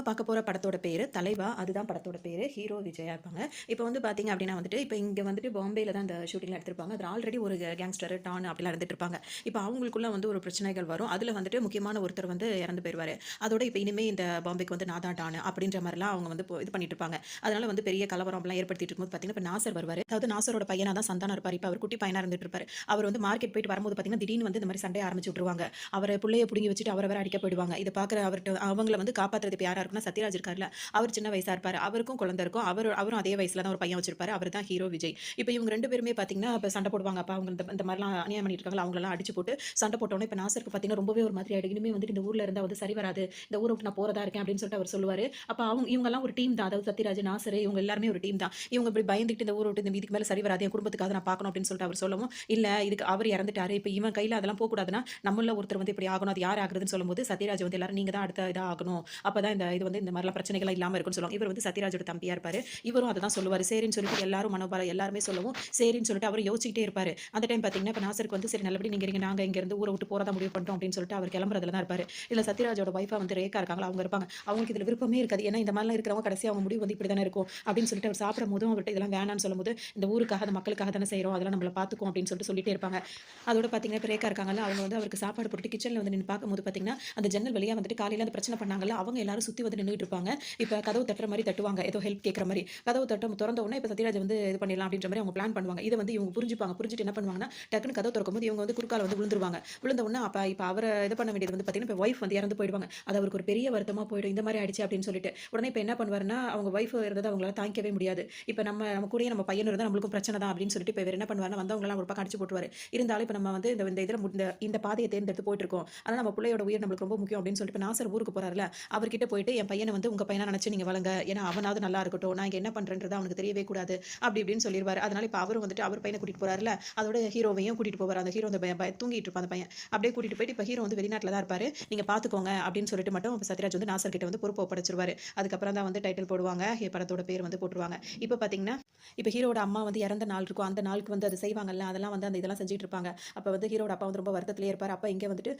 பார்க்க போற படத்தோட பேரு தலைவா. அதுதான் படத்தோட பேரு. ஹீரோ விஜயா இருப்பாங்க. இப்போ வந்து பார்த்தீங்க அப்டின்னா வந்துட்டு, இப்ப இங்க வந்துட்டு பாம்பேல தான் இந்த ஷூட்டிங்லாம் எடுத்திருப்பாங்க. அதுல ஆல்ரெடி ஒரு கேங்ஸ்டர், டான் அப்டிலாம் இருந்துட்டு இருப்பாங்க. இப்ப அவங்களுக்குள்ள வந்து ஒரு பிரச்சனைகள் வரும். அதுல வந்துட்டு முக்கியமான ஒருத்தர் வந்து இறந்து போயிருவாரு. அதோட இப்ப இனிமே இந்த பாம்பேக்கு வந்து நான் தான் டானு அப்டின்ற மாரிலாம் அவங்க வந்து இது பண்ணிட்டு இருப்பாங்க. அதனால வந்து பெரிய கலவரம் அப்டிலாம் ஏற்படுத்திட்டு இருக்கும்போது பார்த்தீங்கன்னா, இப்ப நாசர் வருவாரு. அதாவது நாசரோட பையனா தான் சந்தானம் இருப்பாரு. இப்ப அவர் குட்டி பையனா இருந்துட்டு இருப்பாரு. அவர் வந்து மார்க்கெட் போயிட்டு வரும்போது பார்த்தீங்கன்னா, திடீர்னு வந்து இந்த மாரி சண்டைய ஆரம்பிச்சு விட்டுருவாங்க. அவர புள்ளைய புடுங்கி வச்சுட்டு அவர வேற அடிக்க போயிடுவாங்க. இத பார்க்குற அவர்ட்ட அவங்கள வந்து காப்பாத்துறது இப்ப யாரா இருக்குன்னா, சத்யராஜ் இருக்கார்ல, அவர் சின்ன வயசா இருப்பாரு. அவருக்கும் குழந்தை இருக்கும். அவரும் அதே வயசுல தான் ஒரு பையன் வச்சிருப்பாரு. அவர் தான் ஹீரோ விஜய். இப்ப இவங்க 2 பேருமே பார்த்தீங்கன்னா, இப்ப சண்டை போடுவாங்க. அப்ப அவங்க இந்த மாரிலாம் அநியாயம் பண்ணிட்டு இருக்காங்கல்ல, அவங்களலாம் அடிச்சு போட்டு சண்டை போட்டோனே, இப்ப நாசருக்கு பார்த்தீங்கன்னா, ரொம்பவே ஒரு மாதிரி ஆயிடும். இனிமே வந்துட்டு இந்த ஊர்ல இருந்தா வந்து சரி வராது. இந்த ஊர விட்டு நான் போறதா இருக்கேன் அப்படின்னு சொல்லிட்டு அவர் சொல்லுவாரு. அப்ப இவங்கலாம் ஒரு டீம் தான். அதாவது சத்யராஜ், நாசரு இவங்க எல்லாருமே ஒரு டீம் தான். இவங்க இப்படி பயந்துகிட்டு இந்த ஊர விட்டு இதுக்கு மேல சரி வராது. என் குடும்பத்துக்காக நான் பார்க்கணும் அப்படின்னு சொல்லிட்டு அவர் சொல்லவும், இல்ல இதுக்கு அவர் இறந்துட்டாரு. இப்ப இவன் கையில அதெல்லாம் போக்கூடாதுன்னா, நம்மள ஒருத்தர் வந்து இப்படி ஆகணும். அது யார் ஆகுறதுன்னு சொல்லும்போது, சத்யராஜ் வந்து எல்லாரும் நீங்க தான் அடுத்த இதா ஆகணும். அப்பதான் இது வந்து இந்த மாரிலாம் பிரச்சனைகள் இல்லாம இருக்கும்னு சொல்லுவாங்க. இவர் வந்து சத்யராஜோட தம்பியா இருப்பாரு. இவரும் அததான் சொல்லுவாரு. சரின்னு சொல்லிட்டு எல்லாரும் மனோபலம் எல்லாருமே சொல்லவும், சரின்னு சொல்லிட்டு அவரு யோசிச்சுக்கிட்டே இருப்பாரு. அந்த டைம் பார்த்தீங்கன்னா, இப்ப நாசருக்கு வந்து சரி நல்லபடியா நீங்க இருங்க. நாங்க இங்க இருந்து ஊர விட்டு போறதா முடிவு பண்ணிட்டோம் அப்படின்னு சொல்லிட்டு அவர் கிளம்புறதுல தான் இருப்பாரு. இதுல சத்யராஜோட ஒய்ஃபா வந்து ரேகா இருக்காங்களா, அவங்க இருப்பாங்க. அவங்களுக்கு இதுல விருப்பமே இருக்காது. ஏன்னா இந்த மாரிலாம் இருக்கிறவங்க கடைசியா அவங்க முடிவு வந்து இப்படி தானே இருக்கும் அப்படின்னு சொல்லிட்டு அவர் சாப்பிடும்போதும் அவர்ட்ட இதெல்லாம் வேணான்னு சொல்லும்போது, இந்த ஊருக்காக, அந்த மக்களுக்காக தானே செய்றோம். அதெல்லாம் நம்மள பார்த்துக்கும் அப்படின்னு சொல்லிட்டு சொல்லிட்டே இருப்பாங்க. அதோட பார்த்தீங்கன்னா, இப்ப ரேகா இருக்காங்கல்ல, அவங்க வந்து அவருக்கு சாப்பாடு போட்டுட்டு கிச்சன்ல வந்து நின்னு பார்க்கும்போது பார்த்தீங்கன்னா, அந்த ஜன்னல் வழியா வந்துட்டு காலையில அந்த பிரச்சனை பண்ணாங்கல்ல, அவங்க எல்லாரும் சுத்தி வந்து நின்னுட்டு இருப்பாங்க. இப்ப கதவு தட்டுற மாரி தட்டுவாங்க. ஏதோ ஹெல்ப் கேட்கிற மாரி. கதவு தொறந்த உடனே இப்ப சத்யராஜ் வந்து இது பண்ணிடலாம் அப்படின்ற மாரி அவங்க பிளான் பண்ணுவாங்க. இத வந்து இவங்க புரிஞ்சுப்பாங்க. புரிஞ்சுட்டு என்ன பண்ணுவாங்கன்னா, டக்குனு கதவு தொறக்கும்போது இவங்க வந்து குறுக்கால வந்து விழுந்துருவாங்க. விழுந்த உடனே இப்ப அவர இது பண்ண வேண்டியது வந்து பார்த்தீங்கன்னா, இப்ப ஒய்ஃப் வந்து இறந்து போயிடுவாங்க. அது அவருக்கு ஒரு பெரிய வருத்தமா போயிடும். இந்த மாரி ஆயிடுச்சு அப்படின்னு சொல்லிட்டு. உடனே இப்ப என்ன பண்ணுவாருன்னா, அவங்க ஒய்ஃப் இருந்தத அவங்களால தாங்கிக்கவே முடியாது. இப்ப நம்ம கூடயே நம்ம பையனும் இருந்தா நம்மளுக்கும் பிரச்சனை தான் அப்படின்னு சொல்லிட்டு இப்ப இவரு என்ன பண்ணுவாருன்னா, வந்தவங்கலாம் ஒரு பக்கம் அடிச்சு போட்டுருவாரு. இருந்தாலும் இப்ப நம்ம வந்து இந்த இந்த இதுல இந்த பாதைய தேர்ந்தெடுத்து போயிட்டு இருக்கோம். ஆனா நம்ம புள்ளையோட உயிர் நம்மளுக்கு ரொம்ப முக்கியம் அப்படின்னு சொல்லிட்டு இப்ப நாசர் ஊருக்கு போறார்ல, அவர்கிட்ட போயிட்டு என் பையன வந்து உங்க பையனா நினைச்சு நீங்க வளங்க. ஏன்னா அவனாவது நல்லா இருக்கட்டும். நான் இங்க என்ன பண்றேன்றது அவனுக்கு தெரியவே கூடாது. அப்படி இப்படின்னு சொல்லிருவாரு. அதனால இப்ப அவரும் வந்துட்டு அவர் பையன கூட்டிட்டு போறார்ல, அதோட ஹீரோவையும் கூட்டிட்டு போவாரு. அந்த ஹீரோ அந்த தூங்கிட்டு இருப்பான் அந்த பையன். அப்படியே கூட்டிட்டு போயிட்டு இப்ப ஹீரோ வந்து வெளிநாட்டுல தான் இருப்பாரு. நீங்க பாத்துக்கோங்க அப்படின்னு சொல்லிட்டு மட்டும் இப்ப சத்யராஜ் வந்து நாசர் கிட்ட வந்து பொறுப்பு ஒப்படைச்சிருவாரு. அதுக்கப்புறம் தான் வந்து டைட்டில் போடுவாங்க. படத்தோட பேர் வந்து போட்டுருவாங்க. இப்ப பாத்தீங்கன்னா, இப்ப ஹீரோவோட அம்மா வந்து இறந்த நாள் இருக்கும். அந்த நாளுக்கு வந்து அது செய்வாங்கல்ல, அதெல்லாம் வந்து அந்த இதெல்லாம் செஞ்சுட்டு இருப்பாங்க. அப்ப வந்து ஹீரோட அப்பா வந்து ரொம்ப வருத்தத்திலேயே இருப்பாரு. அப்ப இங்க வந்துட்டு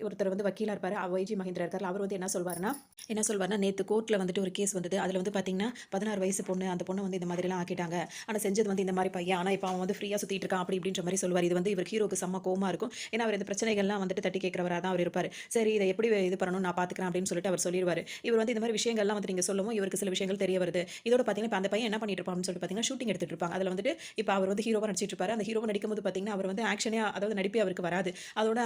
ஒருத்தர் வந்து வக்கீலா இருப்பாரு. வைஜி மகேந்திரா இருக்கார்ல, அவர் வந்து என்ன சொல்வாருன்னா, நேத்து கோர்ட்ல வந்துட்டு ஒரு கேஸ் வந்தது. அதுல வந்து பாத்தீங்கன்னா, 16 வயசு பொண்ணு. அந்த பொண்ண வந்து இந்த மாதிரிலாம் ஆக்கிட்டாங்க. ஆனா செஞ்சது வந்து இந்த மாரி பையன். ஆனா இப்ப அவன் வந்து ஃப்ரீயா சுத்திட்டு இருக்கான். அப்படி இப்படின்ற மாரி சொல்லுவாரு. இது வந்து இவர் ஹீரோக்கு செம்ம கோவமா இருக்கும். ஏன்னா அவர் இந்த பிரச்சனைகள்லாம் வந்துட்டு தட்டி கேட்கிறவரா தான் அவர் இருப்பாரு. சரி இத எப்படி இது பண்ணணும் நான் பாத்துக்கிறேன் அப்படின்னு சொல்லிட்டு அவர் சொல்லிருவாரு. இவர் வந்து இந்த மாரி விஷயங்கள்லாம் வந்து நீங்க சொல்லவும் இவருக்கு சில விஷயங்கள் தெரிய வருது. இதோட பாத்தீங்கன்னா, இப்ப அந்த பையன் என்ன பண்ணிட்டு இருப்பான்னு சொல்லிட்டு பாத்தீங்கன்னா, ஷூட்டிங் எடுத்துட்டு இருப்பாங்க. அதுல வந்துட்டு இப்ப அவர் வந்து ஹீரோவா நடிச்சிட்டு இருப்பாரு. அந்த ஹீரோவா நடிக்கும்போது பாத்தீங்கன்னா, அவர் வந்து ஆக்ஷனே அதாவது நடிப்பே அவருக்கு வராது. அதோட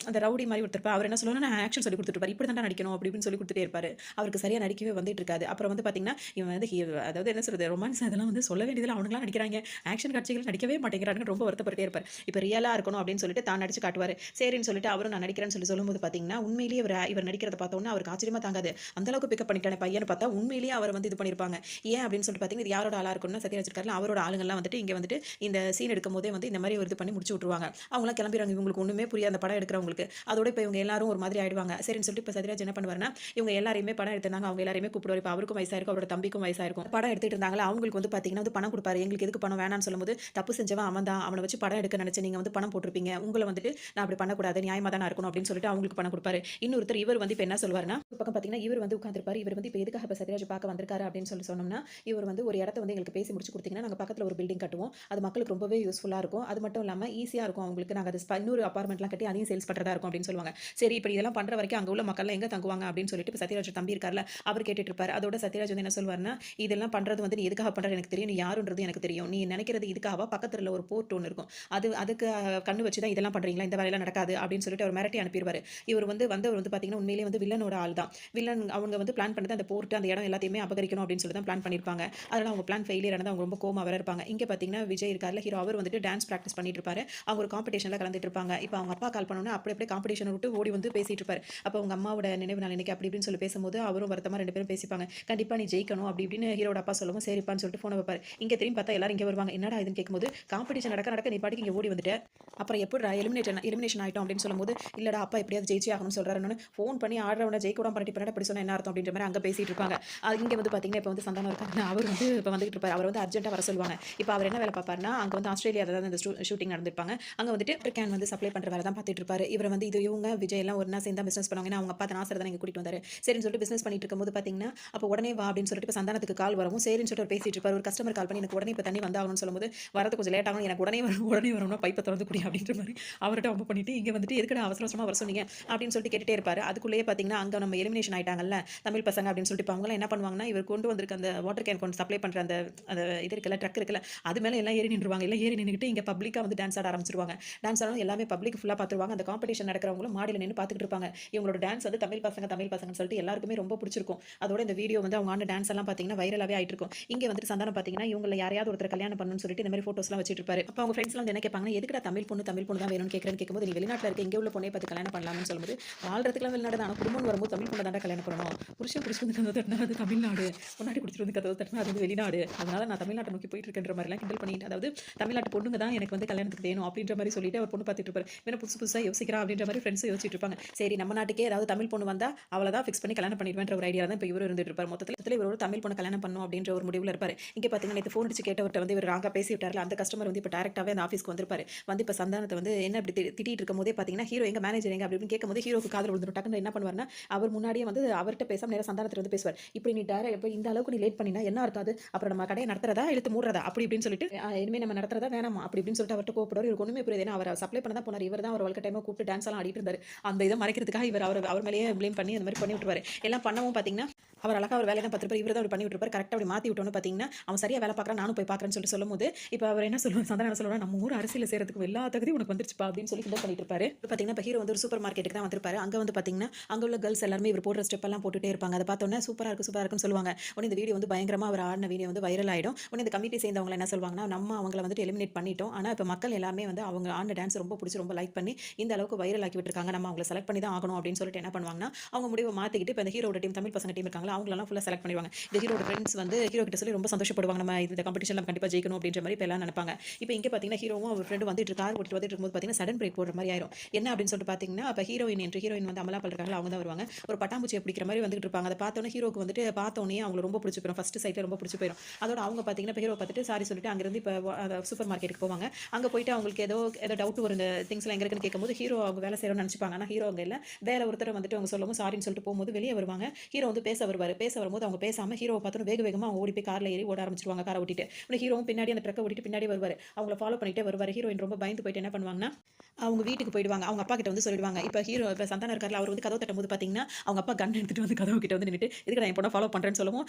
அந்த ரவுடி மாரி ஒருத்தர் இருப்பார். அவர் என்ன சொல்லுவாருன்னா, நான் ஆக்ஷன் சொல்லிக் குடுத்துட்டு இருப்பாரு. இப்படி தான்டா நடிக்கணும் அப்படி இப்படின்னு சொல்லிக் குடுத்துட்டே இருப்பாரு. அவருக்கு சரியா நடிக்கவே வந்துட்டு இருக்காது. அப்புறம் வந்து பாத்தீங்கன்னா, இவன் வந்து அதாவது என்ன சொல்றது ரொமான்ஸ் அதெல்லாம் வந்து சொல்ல வேண்டியதுல அவனுங்கலாம் நடிக்கிறாங்க. ஆக்ஷன் காட்சிகள் நடிக்கவே மாட்டேங்கிறானுங்கன்னு ரொம்ப வருத்தப்பட்டுட்டே இருப்பாரு. இப்ப ரியலா இருக்கணும் அப்படின்னு சொல்லிட்டு தான் நடிச்சு காட்டுவாரு. சரின்னு சொல்லிட்டு அவரும் நான் நடிக்கிறேன்னு சொல்லும்போது பாத்தீங்கன்னா, உண்மையிலேயே இவர் நடிக்கிறத பார்த்த உடனே அவருக்கு ஆச்சரியமா தாங்காது. அந்த அளவுக்கு பிக்கப் பண்ணிட்டானே பையன்னு பார்த்தா, உண்மையிலேயே அவர் வந்து இது பண்ணியிருப்பாங்க. ஏன் அப்படின்னு சொல்லிட்டு பாத்தீங்கன்னா, இது யாரோட ஆளா இருக்கும்னா சத்யராஜ் இருக்கார்ல, அவரோட ஆளுங்கலாம் வந்துட்டு இங்க வந்துட்டு இந்த சீன் எடுக்கும்போதே வந்து இந்த மாரி ஒரு இது பண்ணி முடிச்சு விட்டுருவாங்க. அவங்கலாம் கிளம்பிருவாங்க. இவங்களுக்கு ஒண்ணுமே புரியாது அந்த படம் எடுக்கிறவங்களுக்கு. அதோட இப்ப இவங்க எல்லாரும் ஒரு மாதிரி ஆயிடுவாங்க. சரின்னு சொல்லிட்டு இப்ப சத்யராஜ் என்ன பண்ணுவாருன்னா, இவங்க எல்லாரையுமே படம் எடுத்திருந்தாங்க. அவங்க எல்லாரையுமே கூப்பிடுவாரு. இப்ப அவருக்கும் வயசாயிருக்கும். அவரோட தம்பிக்கும் வயசாயிருக்கும். படம் எடுத்துட்டு இருந்தாங்கல்ல, அவங்களுக்கு வந்து பாத்தீங்கன்னா வந்து பணம் குடுப்பாரு. எங்களுக்கு எதுக்கு பணம் வேணான்னு சொல்லும்போது, தப்பு செஞ்சவன் அவன் தான். அவன வச்சு படம் எடுக்க நினைச்சு நீங்க வந்து பணம் போட்டுருப்பீங்க. உங்கள வந்துட்டு நான் அப்படி பண்ணக்கூடாது. நியாயமா தான இருக்கணும் அப்படின்னு சொல்லிட்டு அவங்களுக்கு பணம் குடுப்பாரு. இன்னொருத்தர் இவர் வந்து இப்ப என்ன சொல்வாருன்னா, ஒரு பக்கம் பாத்தீங்கன்னா, இவர் வந்து உட்கார்ந்திருப்பாரு. இவர் வந்து இப்ப எதுக்காக இப்ப சத்யராஜ் பார்க்க வந்திருக்காரு அப்படின்னு சொன்னோம்னா, இவர் வந்து ஒரு இடத்த வந்து எங்களுக்கு பேசி முடிச்சு குடுத்தீங்கன்னா, நாங்க பக்கத்துல ஒரு பில்டிங் கட்டுவோம். அது மக்களுக்கு ரொம்பவே யூஸ்ஃபுல்லா இருக்கும். அது மட்டும் இல்லாம ஈஸியா இருக்கும் அவங்களுக்கு. நாங்க அது இன்னொரு அபார்ட்மெண்ட்லாம் கட்டி அதையும் சேல்ஸ் பண்றதா இருக்கும் அப்படின்னு சொல்லுவாங்க. சரி இப்ப இதெல்லாம் பண்ற வரைக்கும் அங்க உள்ள மக்கள்லாம் எங்க தங்குவாங்க அப்படின்னு சொல்லிட்டு இப்ப சத்யராஜ் தம்பி இருக்கார்ல, அவர் கேட்டுட்டு இருப்பாரு. அதோட சத்யராஜ் வந்து என்ன சொல்வாருன்னா, இதெல்லாம் பண்றது வந்து நீ எதுக்காக பண்றன்னு எனக்கு தெரியும். நீ யாருன்றது எனக்கு தெரியும். நீ நினைக்கிறது இதுக்காகவா? பக்கத்துல ஒரு போர்ட் ஒண்ணு இருக்கும். அதுக்கு கண்ணு வச்சு தான் இதெல்லாம் பண்றீங்களா? இந்த வேலையெல்லாம் நடக்காது அப்படின்னு சொல்லிட்டு அவர் மிரட்டி அனுப்பிருவாரு. இவர் வந்து வந்தவர் வந்து பாத்தீங்கன்னா, உண்மையிலேயே வந்து வில்லனோட ஆள் தான். வில்லன் அவங்க வந்து பிளான் பண்ணது அந்த போர்ட் அந்த இடம் எல்லாத்தையுமே அபகரிக்கணும் அப்படின்னு சொல்லி தான் பிளான் பண்ணியிருப்பாங்க. அதனால அவங்க பிளான் ஃபெயிலியர் ஆனது அவங்க ரொம்ப கோவமா வேற இருப்பாங்க. இங்க பாத்தீங்கன்னா, விஜய் இருக்கார்ல ஹீரோ அவர் வந்துட்டு டான்ஸ் பிராக்டிஸ் பண்ணிட்டு இருப்பாரு. அவங்க ஒரு காம்படிஷன்ல கலந்துட்டு இருப்பாங்க. இப்ப அவங்க அப்பா கால் பண்ணோனே அப்படியே காம்படிஷன விட்டு ஓடி வந்து பேசிட்டு இருப்பாரு. அப்ப உங்க அம்மாவோட நினைவு நாள் இன்னைக்கு அப்படி இப்படின்னு சொல்லி பேசும்போது அவரும் வருத்தமா 2 பேரும் பேசிப்பாங்க. கண்டிப்பா நீ ஜெயிக்கணும் அப்படி இப்படின்னு ஹீரோட அப்பா சொல்லவும் சரிப்பான்னு சொல்லிட்டு ஃபோன வைப்பாரு. இங்க திரும்பி பார்த்தா எல்லாரும் இங்க வருவாங்க. என்னடா இதுன்னு கேட்கும்போது காம்படிஷன் நடக்க நீ பாட்டுக்கு இங்க ஓடி வந்துட்ட. அப்புறம் எப்புட்றா எலிமினேஷன் ஆயிட்டோம் அப்படின்னு சொல்லும்போது, இல்லடா அப்பா எப்படியாவது ஜெயிச்சே ஆகணும்னு சொல்றாருன்னு ஃபோன் பண்ணி ஆடுறவன ஜெயிக்க விடாம பண்ணிட்டு இப்ப சொன்னா என்ன அர்த்தம் அப்படின்ற மாரி அங்க பேசிட்டு இருப்பாங்க. இங்க வந்து பார்த்தீங்கன்னா, இப்ப வந்து சந்தானம் இருக்காருல்ல, அவர் வந்து இப்ப வந்துகிட்டு இருப்பாரு. அவர் வந்து அர்ஜென்ட்டா வர சொல்லுவாங்க. இப்ப அவர் என்ன வேலை பார்ப்பாருன்னா, அங்க வந்து ஆஸ்திரேலியால தான் இந்த ஷூட்டிங் நடந்திருப்பாங்க. அங்க வந்துட்டு வாட்டர் கேன் வந்து சப்ளை பண்ற வேலை தான் பார்த்துட்டு இருப்பாரு. இவர வந்து இவங்க விஜய் எல்லாம் ஒண்ணா சேர்ந்து தான் பிசினஸ் பண்ணுவாங்க. ஏன்னா அவங்க அப்பா நாசர் தானே இங்க கூட்டிட்டு வந்தாரு. சரின்னு சொல்லிட்டு பிசினஸ் பிஸ்னஸ் பண்ணிட்டு இருக்கும்போது பார்த்தீங்கன்னா, அப்போ உடனே வா அப்படின்னு சொல்லிட்டு இப்போ சந்தானத்துக்கு கால் வரவும், சரின்னு சொல்லிட்டு அவர் பேசிட்டு இருப்பாரு. ஒரு கஸ்டமர் கால் பண்ணி எனக்கு உடனே இப்போ தண்ணி வந்தாகணும்னு சொல்லும்போது, வரது கொஞ்சம் லேட் ஆகும். எனக்கு உடனே வரும் உடனே வரும்னா பைப்பை திறந்து குடி அப்படின்ற மாதிரி அவர்கிட்ட வம்பு பண்ணிட்டு, இங்கே வந்துட்டு எதுக்குடா அவசர அவசரமா வர சொன்னீங்க அப்படின்னு சொல்லிட்டு கேட்டுட்டே இருப்பாரு. அதுக்குள்ளேயே பார்த்தீங்கன்னா, அங்கே நம்ம எலிமினேஷன் ஆயிட்டாங்கல்ல தமிழ் பசங்க அப்படின்னு சொல்லிட்டு, இப்போ அவங்களாம் என்ன பண்ணுவாங்கன்னா, இவர் கொண்டு வந்திருக்க அந்த வாட்டர் கேன் கொண்டு சப்ளை பண்ணுற அந்த அந்த இது இருக்குல்ல, ட்ரக் இருக்குல்ல, அது மேலே எல்லாம் ஏறி நின்றுவாங்க. எல்லாம் ஏறி நின்றுட்டு இங்கே பப்ளிக்காக வந்து டான்ஸ் ஆட ஆரம்பிச்சிருவாங்க. டான்ஸ் ஆடணும் எல்லாமே பப்ளிக் ஃபுல்லாக பார்த்துருவாங்க. அந்த காம்படிஷன் நடக்கிறவங்களும் மாடியில் நின்று பார்த்துக்கிட்டு இருப்பாங்க. இவங்களோட டான்ஸ் வந்து தமிழ் பசங்கன்னு சொல்லிட்டு எல்லாருக்குமே ரொம்ப பிடிச்சிருக்கும். அதோட இந்த வீடியோ வந்து அவங்க ஆன டான்ஸ் எல்லாம் பார்த்தீங்கன்னா வைரலாகவே ஆயிட்டு இருக்கும். இங்கே வந்துட்டு சந்தானம் பார்த்தீங்கன்னா, இவங்கள யாரையாவது ஒருத்தர் கல்யாணம் பண்ணணும்னு சொல்லிட்டு இந்த மாதிரி ஃபோட்டோஸ்லாம் வச்சிட்டு இருப்பாரு. அப்போ அவங்க ஃப்ரெண்ட்ஸ்லாம் வந்து என்ன கேட்பாங்கன்னா, எதுக்குடா தமிழ் பொண்ணு தான் வேணும்னு கேட்கும்போது, நீ வெளிநாட்டில் இருக்க இங்கே உள்ள பொண்ணை பார்த்து கல்யாணம் பண்ணலாம்னு சொல்லும்போது, வாழ்றதுக்குலாம் வெளிநாடு தான், ஆனால் குடும்பம்னு வரும்போது தமிழ் பொண்ணை தாண்டா கல்யாணம் பண்ணணும். புருஷன் குடிச்சு வந்து கதவு தட்டினா அது தமிழ்நாடு, முன்னாடி குடிச்சிட்டு வந்து கதவு தட்டினா அது வந்து வெளிநாடு. அதனால நான் தமிழ்நாட்டை நோக்கி போயிட்டு இருக்கேன்ற மாதிரிலாம் கிண்டல் பண்ணிட்டு, அதாவது தமிழ்நாட்டு பொண்ணுங்க தான் எனக்கு வந்து கல்யாணத்துக்கு வேணும் அப்படின்ற மாதிரி சொல்லிட்டு அவர் பொண்ணு பார்த்துட்டு இருப்பாரு. வேணும் புதுசு புதுசாக யோசிக்கிறா அப்படின்ற மாதிரி ஃப்ரெண்ட்ஸ் யோசிச்சுட்டு இருப்பாங்க. சரி நம்ம நாட்டுக்கே ஏதாவது தமிழ் பொண்ணு வந்தா அவளை தான் ஃபிக்ஸ் பண்ணி கல்யாணம் பண்ணிடுவேன்ற ஒரு ஐடியா தான் இப்போ இவரு இருந்துட்டு இருப்பார். மொத்தத்தில் இவர் ஒரு தமிழ் பொண்ணு கல்யாணம் பண்ணணும் அப்படின்ற ஒரு முடிவில் இருப்பார். இங்கே பார்த்தீங்கன்னா நேற்று ஃபோன் அடிச்சு கேட்டவர்கிட்ட வந்து இவர் ராங்கா பேசி விட்டார்ல, அந்த கஸ்டமர் வந்து இப்போ டேரக்டாகவே அந்த ஆஃபீஸ்க்கு வந்திருப்பாரு. வந்து இப்போ சந்தானத்தை வந்து என்ன இப்படி திட்டிட்டு இருக்கும் போதே பார்த்தீங்கன்னா, ஹீரோ எங்க மேனேஜர் எங்க அப்படின்னு கேட்கும்போது ஹீரோக்கு காதல் விழுந்துடும். டக்குன்னு என்ன பண்ணுவார்னா, அவர் முன்னாடியே வந்து அவர்கிட்ட பேசாம நேரம் சந்தானத்தில் வந்து பேசுவார். இப்படி நீ இப்போ இந்த அளவுக்கு நீ லேட் பண்ணினா என்ன இருக்காது, அப்புறம் நம்ம கடையை நடத்துறதா இழுத்து மூடுறதா அப்படி இப்படின்னு சொல்லிட்டு இனிமேல் நம்ம நடத்துறதா வேணாமா அப்படி இப்படின்னு சொல்லிட்டு அவர்கிட்ட கோவப்படுவார். இவருக்கு ஒன்றுமே புரியுது. ஏன்னா அவர் சப்ளை பண்ண தான் போனார். இவர் தான் அவர் வாழ்க்கை டைமாக கூப்பிட்டு டான்ஸ் எல்லாம் ஆடிட்டு இருந்தார். அந்த இதை மறைக்கிறதுக்காக இவர் அவர் மேலேயே ப்ளேம் பண்ணி அந்த மாதிரி பண்ணி விட்டுருவாரு. எல்லாம் பண்ணவும் பார்த்தீங்கன்னா, அவர் அழகா அவர் வேலையை தான் பார்த்துருப்பாரு. இவர் தான் அப்படி பண்ணி விட்டுருப்பாரு. கரெக்டாக அப்படி மாற்றி விட்டோன்னு பார்த்தீங்கன்னா, அவன் சரியா வேலை பார்க்குறான், நானும் போய் பார்க்குறேன்னு சொல்லிட்டு சொல்லும்போது, இப்போ அவர் என்ன சொல்லுவார், சந்தானம் என்ன சொல்லுவார், நம்ம ஊர் அரசியல் செய்யறதுக்கு எல்லா தகுதியும் உனக்கு வந்துருச்சுப்பா அப்படின்னு சொல்லி கிண்டல் பண்ணிட்டு இருப்பாரு. இப்போ பார்த்தீங்கன்னா, இப்போ ஹீரோ வந்து ஒரு சூப்பர் மார்க்கெட்டுக்கு தான் வந்திருப்பாரு. அங்கே வந்து பார்த்தீங்கன்னா, அங்கே உள்ள கேர்ள்ஸ் எல்லாருமே இவர் போடுற ஸ்டெப் எல்லாம் போட்டுட்டே இருப்பாங்க. அதை பார்த்தோன்னே சூப்பராக இருக்குன்னு சொல்லுவாங்க. உடனே இந்த வீடியோ வந்து பயங்கரமாக அவர் ஆடின வீடியோ வந்து வைரல் ஆகிடும். உடனே இந்த கமிட்டி சேர்ந்தவங்க என்ன சொல்லுவாங்கன்னா, நம்ம அவங்கள வந்துட்டு எலிமினேட் பண்ணிட்டோம். ஆனால் இப்போ மக்கள் எல்லாமே வந்து அவங்க ஆடின டான்ஸ் ரொம்ப பிடிச்சி ரொம்ப லைக் பண்ணி இந்த அளவுக்கு வைரல் ஆக்கி விட்டுருக்காங்க. நம்ம அவங்களை செலக்ட் பண்ணி தான் ஆகணும் அப்படின்னு சொல்லிட்டு என்ன பண்ணுவாங்கன்னா, அவங்க முடிவை மாற்றிக்கிட்டு இப்போ இந்த ஹீரோட டீம் தமிழ் பசங்க டீம் இருக்காங்களா, அவங்களெல்லாம் ஃபுல்லாக செலக்ட் பண்ணிடுவாங்க. இந்த ஹீரோட ஃப்ரெண்ட்ஸ் வந்து ஹீரோ கிட்ட சொல்லி ரொம்ப சந்தோஷப்படுவாங்க. நம்ம இந்த காம்படிஷன்ல கண்டிப்பாக ஜெயிக்கணும் அப்படின்ற மாதிரி இப்போ எல்லாம் நினைப்பாங்க. இப்போ இங்கே பார்த்தீங்கன்னா, ஹீரோவும் அவர் ஃப்ரெண்டு வந்துட்டு கார் ஓட்டிட்டு வந்துட்டு இருக்கும்போது பார்த்தீங்கன்னா, சடன் பிரேக் போடுற மாதிரி ஆயிரும். என்ன அப்படின்னு சொல்லிட்டு பார்த்தீங்கன்னா, அப்போ ஹீரோயின் வந்து அமலா பால் இருக்காங்களா, அவங்க தான் வருவாங்க. ஒரு பட்டாம்பூச்சியை பிடிக்கிற மாதிரி வந்துட்டு இருப்பாங்க. அதை பார்த்தோன்னே ஹீரோக்கு வந்துட்டு பார்த்தோன்னே அவங்க ரொம்ப பிடிச்சி போயிடும். ஃபர்ஸ்ட் சைட்ல ரொம்ப பிடிச்சி போயிடும். அதோட அவங்க பார்த்தீங்கன்னா, இப்போ ஹீரோ பார்த்துட்டு சாரி சொல்லிட்டு அங்கிருந்து இப்போ சூப்பர் மார்க்கெட்டுக்கு போவாங்க. அங்கே போயிட்டு அவங்களுக்கு ஏதோ டவுட் வரும். இந்த திங்ஸ்லாம் எங்க இருக்குன்னு கேட்கும்போது ஹீரோ அவங்க வேலை செய்யணும்னு நினச்சிப்பாங்க. ஆனால் ஹீரோ அங்கே இல்லை. வேற ஒருத்தர் வந்துட்டு அவங்க சொல்லவும் சாரின்னு சொல்லிட்டு போகும்போது வெளியே வருவாங்க. ஹீரோ வந்து பேச வரும்போது அவங்க பேசாமல் ஹீரோவை பார்த்தோன்னு வேகமா அவங்க ஓடி போய் கார்ல ஏறி ஓட ஆரம்பிச்சிருவாங்க. காரை ஓட்டிட்டு ஹீரோவும் பின்னாடி அந்த ட்ரக்கை ஓட்டிட்டு பின்னாடி வருவார். அவங்கள ஃபாலோ பண்ணிட்டே வருவார். ஹீரோயின் ரொம்ப பயந்து போயிட்டு என்ன பண்ணுவாங்கன்னா, அவங்க வீட்டுக்கு போயிடுவாங்க. அவங்க அப்பா கிட்ட வந்து சொல்லிடுவாங்க. இப்போ சந்தானம் இருக்கார்ல, அவர் வந்து கதவு தட்டும்போது பார்த்தீங்கன்னா, அவங்க அப்பா கன் எடுத்துட்டு வந்து கதவு கிட்ட வந்து நின்னுட்டு, இதுக்கு நான் என் பொண்ணை ஃபாலோ பண்றேன்னு சொல்லவும்,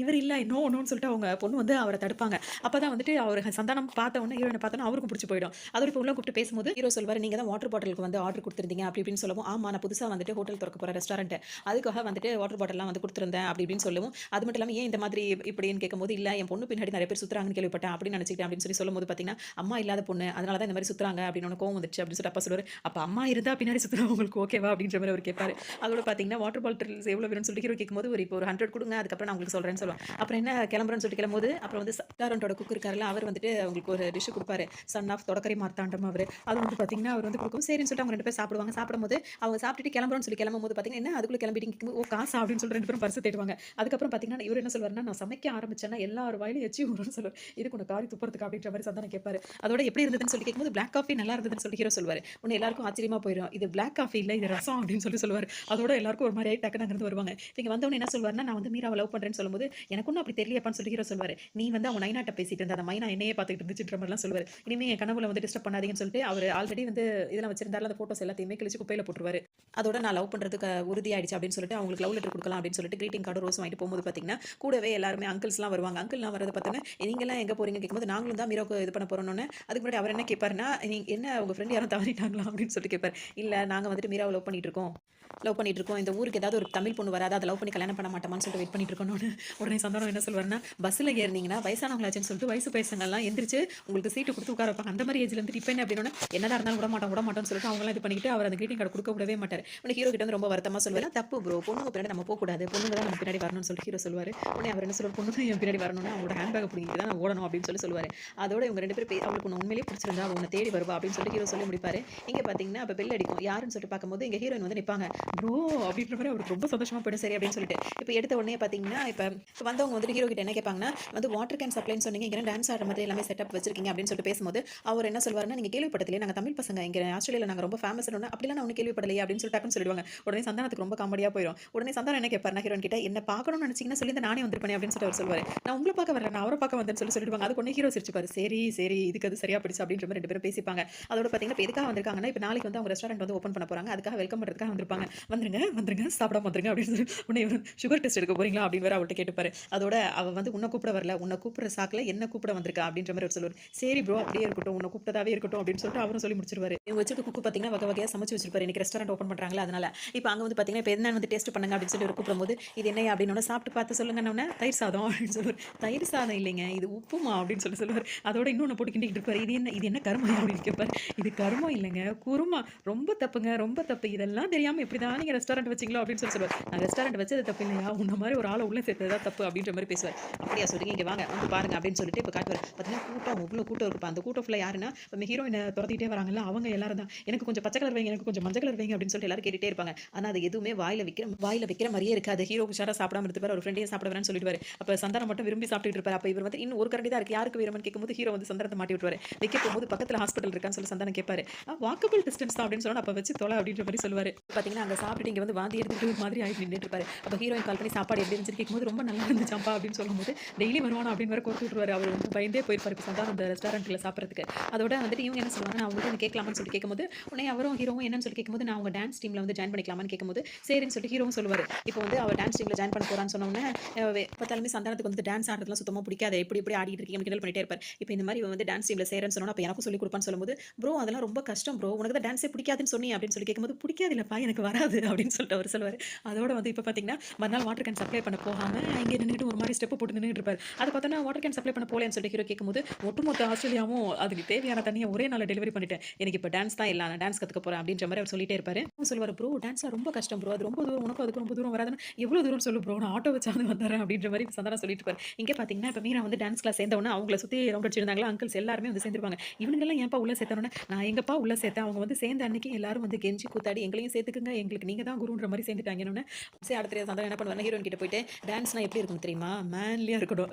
இவர் இல்ல நோன்னு சொல்லிட்டு அவங்க பொண்ணு வந்து அவரை தடுப்பாங்க. அப்பதான் வந்துட்டு அவர் சந்தானம் பார்த்த உடனே ஹீரோயினை பார்த்தோன்னா அவருக்கும் பிடிச்சி போயிடும். அதோட இப்போ உள்ள கூப்பிட்டு பேசும்போது ஹீரோ சொல்வார், நீங்க தான் வாட்டர் பாட்டிலுக்கு வந்து ஆர்டர் கொடுத்துருந்தீங்க அப்படி இப்படின்னு சொல்லவும், ஆமா நான் புதுசா வந்துட்டு ஹோட்டல் திறக்க போற ரெஸ்டாரண்ட், அதுக்காக வந்துட்டு வாட்டர் பாட்டில்லாம் வந்து கொடுத்துருந்தேன் அப்படி இப்படின்னு சொல்லவும், அது மட்டும் இல்லாமல் ஏன் இந்த மாதிரி இப்படின்னு கேட்கும்போது, இல்ல என் பொண்ணு பின்னாடி நிறைய பேர் சுத்துறாங்கன்னு கேள்விப்பட்டேன் அப்படின்னு நினைச்சிட்டேன் அப்படின்னு சொல்லி சொல்லும்போது பார்த்தீங்கன்னா, அம்மா இல்லாத பொண்ணு அதனால தான் இந்த மாதிரி சுத்துறாங்க அப்படின்னு கோவம் வந்துச்சு அப்படின்னு சொல்லிட்டு அப்பா சொல்லுவார். அப்ப அம்மா இருந்தா பின்னாடி சுத்துறவங்க உங்களுக்கு ஓகேவா அப்படின்ற மாதிரி அவர் கேட்பாரு. அதோட பார்த்தீங்கன்னா வாட்டர் பாட்டில்ஸ் எவ்வளவு வேணும்னு சொல்லிட்டு ஹீரோ கேட்கும்போது, ஒரு இப்போ ஒரு 100 கொடுங்க அதுக்கப்புறம் நான் உங்களுக்கு சொல்றேன்னு சொல்லுவாங்க. அப்புறம் என்ன கிளம்புறேன்னு சொல்லிட்டு கிளம்பும்போது, அப்புறம் வந்து ரெஸ்டாரண்டோட குக் இருக்காருல்ல, அவர் வந்துட்டு அவங்களுக்கு ஒரு டிஷ் கொடுப்பாரு. சன் ஆஃப் தொடக்கரை மார்த்தாண்டம் அவர். அது வந்து பார்த்தீங்கன்னா அவர் வந்து கொடுக்கும். சரின்னு சொல்லிட்டு அவங்க 2 பேர் சாப்பிடுவாங்க. சாப்பிடும்போது அவங்க சாப்பிட்டுட்டு கிளம்புறோம்னு சொல்லி கிளம்பும்போது பார்த்தீங்கன்னா, என்ன அதுக்குள்ள கிளம்பிட்டீங்க, ஓ காசா அப்படின்னு சொல்லி 2 பேரும் பர்ஸ் தேடுவாங்க. அதுக்கப்புறம் பார்த்தீங்கன்னா இவர் என்ன சொல்வாருன்னா, நான் சமைக்க ஆரம்பிச்சேன்னா எல்லார் வாயிலும் எச்சி ஊறும்னு சொல்லுவார். இதுக்கு உனக்கு காரி துப்புறதுக்கு அப்படின்ற மாதிரி சந்தானம் கேட்பாரு. அதோட எப்படி இருந்ததுன்னு சொல்லி கேட்கும்போது, பிளாக் காஃபி நல்லா இருந்ததுன்னு சொல்லி ஹீரோ சொல்வாரு. உடனே எல்லாருக்கும் ஆச்சரியமா போயிடும். இது பிளாக் காஃபி இல்ல, இது ரசம் அப்படின்னு சொல்லி சொல்லுவாரு. அதோட எல்லாருக்கும் ஒரு மாதிரி டக்குனு அங்கிருந்து வருவாங்க. இங்க வந்தவொடனே என்ன சொல்வாருன்னா, நான் வந்து மீராவை லவ் பண்றேன்னு சொல்லும்போது, எனக்கு ஒன்றும் அப்படி தெரியலையாப்பான்னு சொல்லி ஹீரோ சொல்வாரு. நீ வந்து அவங்க நைனாட்ட பேசிட்டு இருந்த அந்த மைனா என்னையே பார்த்துட்டு இருந்துச்சுன்ற மாதிரிலாம் சொல்லுவாரு. இனிமே என் கனவுல வந்து டிஸ்டர்ப் பண்ணாதீங்கன்னு சொல்லிட்டு அவர் ஆல்ரெடி வந்து இதெல்லாம் வச்சிருந்தாரு. அந்த போட்டோஸ் எல்லாத்தையுமே கிழிச்சு குப்பையில போட்டுருவாரு. அதோட நான் லவ் பண்றதுக்கு உறுதியாயிடுச்சு அப்படின்னு சொல்லிட்டு அவங்களுக்கு லவ் லெட்டர் கொடுக்கலாம் அப்படின்னு சொல்லிட்டு கிரீட்டிங் கார்டு ரோஸ் வாங்கிட்டு போகும்போது பார்த்தீங்கன்னா, கூடவே எல்லாருமே அங்கிள்ஸ்லாம் வருவாங்க. அங்கிள்லாம் வரது பார்த்தோன்னா, நீங்களாம் எங்க போறீங்க கேட்கும்போது, நாங்களும் தான் மீராவுக்கு இது பண்ண போறோம்னு. அதுக்கு முன்னாடி அவர் என்ன கேட்பாருன்னா, நீங்க என்ன உங்க ஃப்ரெண்ட் யாரும் தவறிட்டாங்களா அப்படின்னு சொல்லிட்டு கேட்பாரு. இல்ல நாங்க வந்துட்டு மீராவை லவ் பண்ணிட்டு இருக்கோம். இந்த ஊருக்கு ஏதாவது ஒரு தமிழ் பொண்ணு வராது, அதை லவ் பண்ணி கல்யாணம் பண்ண மாட்டோமான்னு சொல்லிட்டு வெயிட் பண்ணிட்டு இருக்கோம்னு. உடனே சந்தானம் என்ன சொல்வாருன்னா, பஸ்ஸில் ஏறினீங்கன்னா வயசானவங்களாச்சுன்னு சொல்லிட்டு வயசு பசங்கள்லாம் எந்திரிச்சு உங்களுக்கு சீட்டு கொடுத்து உட்கார வைப்பாங்க. அந்த மாதிரி ஏஜ்ல இருந்து இப்போ என்ன அப்படின்னா, என்னதான் இருந்தாலும் விட மாட்டோம்னு சொல்லிட்டு அவங்களாம் இது பண்ணிக்கிட்டு அவர் அந்த கிரீட்டிங் கார்டு கொடுக்க விடவே மாட்டார். உடனே ஹீரோ கிட்ட வந்து ரொம்ப வருத்தமா சொல்வாரு, தப்பு ப்ரோ, பொண்ணுங்க பின்னாடி நம்ம போகக்கூடாது, பொண்ணுங்க தான் நம்ம பின்னாடி வரணும்னு சொல்லிட்டு ஹீரோ சொல்வாரு. உடனே அவர் என்ன சொல்வார், பொண்ணுங்க என் பின்னாடி வரணும்னா அவங்களோட ஹேண்ட் பேக் பிடிக்கிட்டு தான் ஓடணும் அப்படின்னு சொல்லி சொல்லுவாரு. அதோட இவங்க 2 பேரும் அவங்களுக்கு உண்மையிலேயே பிடிச்சிருந்தா அவனை தேடி வருவா அப்படின்னு சொல்லி ஹீரோ சொல்லி முடிப்பாரு. இங்க பாத்தீங்கன்னா அப்ப பெல் அடிக்கும். யாருன்னு சொல்லிட்டு பார்க்கும்போது இங்க ஹீரோயின் வந்து நிப்பாங்க. ப்ரோ அப்படின்ற மாதிரி அவருக்கு ரொம்ப சந்தோஷமா போயிடும். சரி அப்படின்னு சொல்லிட்டு இப்போ எடுத்த உடனே பார்த்தீங்கன்னா, இப்போ வந்தவங்க வந்துட்டு ஹீரோ கிட்ட என்ன கேட்பாங்கன்னா, வந்து வாட்டர் கேன் சப்ளைன்னு சொன்னீங்க, இங்கே டான்ஸ் ஆடுற மாதிரி எல்லாமே செட்டப் வச்சிருக்கீங்க அப்படின்னு சொல்லிட்டு பேசும்போது, அவர் என்ன சொல்வாருன்னா, நீங்கள் கேள்விப்பட்டதில்லையே, நாங்கள் தமிழ் பசங்க இங்கே ஆஸ்திரேலியாவில் நாங்கள் ரொம்ப ஃபேமஸ் அப்படிலாம் நான் ஒன்றும் கேள்விப்படலையே அப்படின்னு சொல்லிட்டு டக்குன்னு சொல்லிடுவாங்க. உடனே சந்தானத்துக்கு ரொம்ப காமெடியாக போயிடும். உடனே சந்தானம் என்ன கேட்பாருன்னா, சொல்லுவாருன்னா ஹீரோயின் கிட்ட, "என்ன பார்க்கணும்னு நினைச்சீங்கன்னா சொல்லியிருந்தா நானே வந்திருப்பேனே" அப்படின்னு சொல்லிட்டு அவர் சொல்லுவாரு. "நான் உங்கள பார்க்க வரல, நான் அவர பார்க்க வந்தேன்னு" சொல்லிடுவாங்க. அதுக்கு உடனே ஹீரோ சிரிச்சுப்பாரு. "சரி, சரி இதுக்கு அது சரியா போயிடுச்சு" அப்படின்ற மாரி 2 பேரும் பேசிப்பாங்க. அதோட பார்த்தீங்கன்னா, இப்ப எதுக்காக வந்திருக்காங்கன்னா, இப்ப நாளைக்கு வந்து அவங்க ரெஸ்டாரண்ட் வந்து ஓப்பன் பண்ண போறாங்க. அதுக்காக வெல்கம் பண்றதுக்காக வந்திருப்பாங்க. "வந்துருங்க, வந்துருங்க, சாப்பிடாம வந்துருங்க" அப்படின்னு சொல்லி உடனே இவரு "சுகர் டெஸ்ட் எடுக்க போறீங்களா?" அப்படின்னு வேற அவள்ட்ட கேட்டுப்பாரு. அதோட அவ வந்து "உன்ன கூப்பிட வரல, உன்ன கூப்பிடுற சாக்குல என்ன கூப்பிட வந்திருக்கா" அப்படின்ற மாரி அவரு சொல்லுவாரு. "சரி ப்ரோ அப்படியே இருக்கட்டும். உன்ன கூப்பிட்டதாவே இருக்கட்டும்" அப்படின்னு சொல்லிட்டு அவரும் சொல்லி முடிச்சிருவாரு. இவங்க வச்சிருக்க குக்கு பார்த்தீங்கன்னா, வகை வகையா சமைச்சு வச்சிருப்பாரு. இன்னைக்கு ரெஸ்டாரண்ட் ஓப்பன் பண்றாங்கல்ல அதனால. இப்ப அங்க வந்து பார்த்தீங்கன்னா, இப்ப என்ன வந்து டேஸ்ட் பண்ணுங்க அப்படின்னு சொல்லி இவர கூப்பிடும்போது, "இது என்னய்யா?" அப்படின்னோன, "சாப்பிட்டு பார்த்து சொல்லுங்கன்னோனே, தயிர் சாதம்" அப்படின்னு சொல்லுவாரு. "தயிர் சாதம் இல்லைங்க, இது உப்புமா" அப்படின்னு சொல்லுவாரு. அதோட இன்னொன்னு போட்டு கிண்டிக்கிட்டு இருப்பாரு. இது என்ன கருமையா?" அப்படின்னு கேட்பாரு. "இது கருமம் இல்லங்க, குருமா. ரொம்ப தப்புங்க, ரொம்ப தப்பு. இதெல்லாம் தெரியாம எப்படிதான் நீங்க ரெஸ்டாரண்ட் வச்சீங்களோ?" அப்படின்னு சொல்லுவாரு. "நான் ரெஸ்டாரண்ட் வச்சது தப்பு இல்லையா? உன்ன மாரி ஒரு ஆள உள்ள சேர்த்தது தான் தப்பு" அப்படின்ற மாரி பேசுவாரு. "அப்படியா சொல்றீங்க? இங்க வாங்க, வந்து பாருங்க" அப்படின்னு சொல்லிட்டு இப்ப காட்டுவாரு. பார்த்தீங்கன்னா, கூட்டம் இவ்ளோ கூட்டம் இருக்குப்பா. அந்த கூட்டம் ஃபுல்லா யாருன்னா, நம்ம ஹீரோயின தொரத்திட்டே வராங்கல்ல, அவங்க எல்லாரும் தான். "எனக்கு கொஞ்சம் பச்சை கலர் வைங்க, எனக்கு கொஞ்சம் மஞ்சள் கலர் வைங்க" அப்படின்னு சொல்லிட்டு எல்லாரும் கேட்டுட்டே இருப்பாங்க. ஆனா அது எதுவுமே வாயில வைக்கிற மாரியே இருக்காது. ஹீரோ உஷாரா சாப்பிடாம இருந்துப்பாரு. அவர் ஃப்ரெண்டையும் சாப்பிட வேணாம்னு சொல்லிடுவாரு. அப்ப சந்தானம் மட்டும் விரும்பி சாப்பிட்டுட்டு இருப்பாரு. அப்ப இவர் வந்து இன்னும் ஒரு கரண்டி தான் இருக்கு. யாருக்கு வேணும்னு கேட்கும்போது ஹீரோ வந்து சந்தானத்த மாட்டி விட்டுருவாரு. வைக்க போகும்போது பக்கத்துல ஹாஸ்பிட்டல் இருக்கான்னு சொல்லி சந்தானம் கேட்பாரு. வாக்கபிள் டிஸ்டன்ஸ் தான் அப்படின்னு சொன்னா, அப்ப வச்சு தொலை அப்படின்ற மாரி சொல்லுவாரு. பாத்தீங்கன்னா, அங்க சாப்பிட்டுட்டு இங்க வந்து வாந்தி எடுத்துட்டு ஒரு மாதிரி ஆயிட்டு நின்னுட்டு இருப்பாரு. அப்ப ஹீரோயின் கால் பண்ணி சாப்பாடு எப்படி இருந்துச்சுன்னு கேட்கும்போது, ரொம்ப நல்லா இருந்துச்சாம்பா அப்படின்னு சொல்லும்போது, டெய்லி வருவானா அப்படின்னு வேற கோர்த்து விட்டுருவாரு. அவரு வந்து பயந்தே போயிருப்பாரு. இப்ப சந்தானம் அந்த ரெஸ்டாரண்ட்ல சாப்பிடறதுக்கு. அதோட வந்துட்டு இவங்க என்ன சொல்லுவாங்க, நான் உங்கள்ட்ட கேட்கலாமான்னு சொல்லிட்டு கேட்கும்போது, உடனே அவரும் ஹீரோவும் என்னன்னு சொல்லி கேட்கும்போது, நான் உங்க டான்ஸ் டீம்ல வந்து ஜாயின் பண்ணிக்கலாமான்னு கேட்கும்போது, சரின்னு சொல்லிட்டு ஹீரோவும் சொல்லுவாரு. இப்போ வந்து அவ டான்ஸ் டீம்ல ஜாயின் பண்ண போறான்னு சொன்ன உடனே, பார்த்தாலுமே சந்தானத்துக்கு வந்துட்டு டான்ஸ் ஆடுறதுலாம் சுத்தமா பிடிக்காது. எப்படி எப்படி ஆடிட்டு இருக்கீங்கன்னு கிண்டல் பண்ணிட்டே இருப்பாரு. இப்போ இந்த மாதிரி இவ வந்து டான்ஸ் டீம்ல சேரேன்னு சொன்னோன, அப்ப எனக்கும் சொல்லிக் குடுப்பான்னு சொல்லும்போது, ப்ரோ அதெல்லாம் ரொம்ப கஷ்டம் ப்ரோ. உனக்கு தான் டான்ஸே பிடிக்காதுன்னு சொன்னியே அப்படின்னு சொல்லி கேட்கும்போது, பிடிக்காது இல்லப்பா எனக்கு வராது அப்படின்னு சொல்லிட்டு அவரு சொல்லுவாரு. அதோட வந்து இப்ப பார்த்தீங்கன்னா, மறுநாள் வாட்டர் கேன் சப்ளை பண்ண போகாம, இங்க நின்னுட்டு ஒரு மாரி ஸ்டெப் போட்டு நின்னுட்டு இருப்பாரு. அது பார்த்தோன்னா வாட்டர் கேன் சப்ளை பண்ண போலேன்னு சொல்லிட்டு ஹீரோ கேட்கும்போது, ஒட்டுமொத்த ஆஸ்திரேலியாவும் அதுக்கு தேவையான தண்ணிய ஒரே நாள்ல டெலிவரி பண்ணிட்டேன். எனக்கு இப்ப டான்ஸ் தான் எல்லாம். நான் டான்ஸ் கத்துக்க போறேன் அப்படின்ற மாரி அவர் சொல்லிட்டே இருப்பாரு. அவரும் சொல்லுவாரு, ப்ரோ டான்ஸ்லாம் ரொம்ப கஷ்டம் ப்ரோ. அது ரொம்ப தூரம் உனக்கும் அதுக்கும் ரொம்ப தூரம் வராதுன்னு, எவ்வளோ தூரம்னு சொல்லு ப்ரோ. நான் ஆட்டோ வச்சாவது வந்துர்றேன் அப்படின்ற மாரி சந்தானம் சொல்லிட்டு இருப்பாரு. இங்க பார்த்தீங்கன்னா, இப்ப மீரா வந்து டான்ஸ் கிளாஸ் சேர்ந்த உடனே அவங்கள சுத்தி ரவுண்ட் அடிச்சிருந்தாங்களா அங்கிள்ஸ் எல்லாருமே வந்து சேர்ந்துருவாங்க. இவனுங்கலாம் ஏன்பா உள்ள சேர்த்தனோனே, நான் எங்கப்பா உள்ள சேர்த்தேன். அவங்க வந்து சேர்ந்த அன்னைக்கு எல்லாரும் வந்து கெஞ்சி கூத்தாடி எங்களையும் சேர்த்துக்குங்க. எங்களுக்கு நீங்க தான் குருன்ற மாரி சேர்ந்துட்டாங்கன்னோனே, சரி அடுத்த சந்தானம் என்ன பண்ணுவாருன்னா, ஹீரோயின் கிட்ட போயிட்டு டான்ஸ்லாம் எப்படி இருக்கும் தெரியுமா? மேன்லியா இருக்கணும்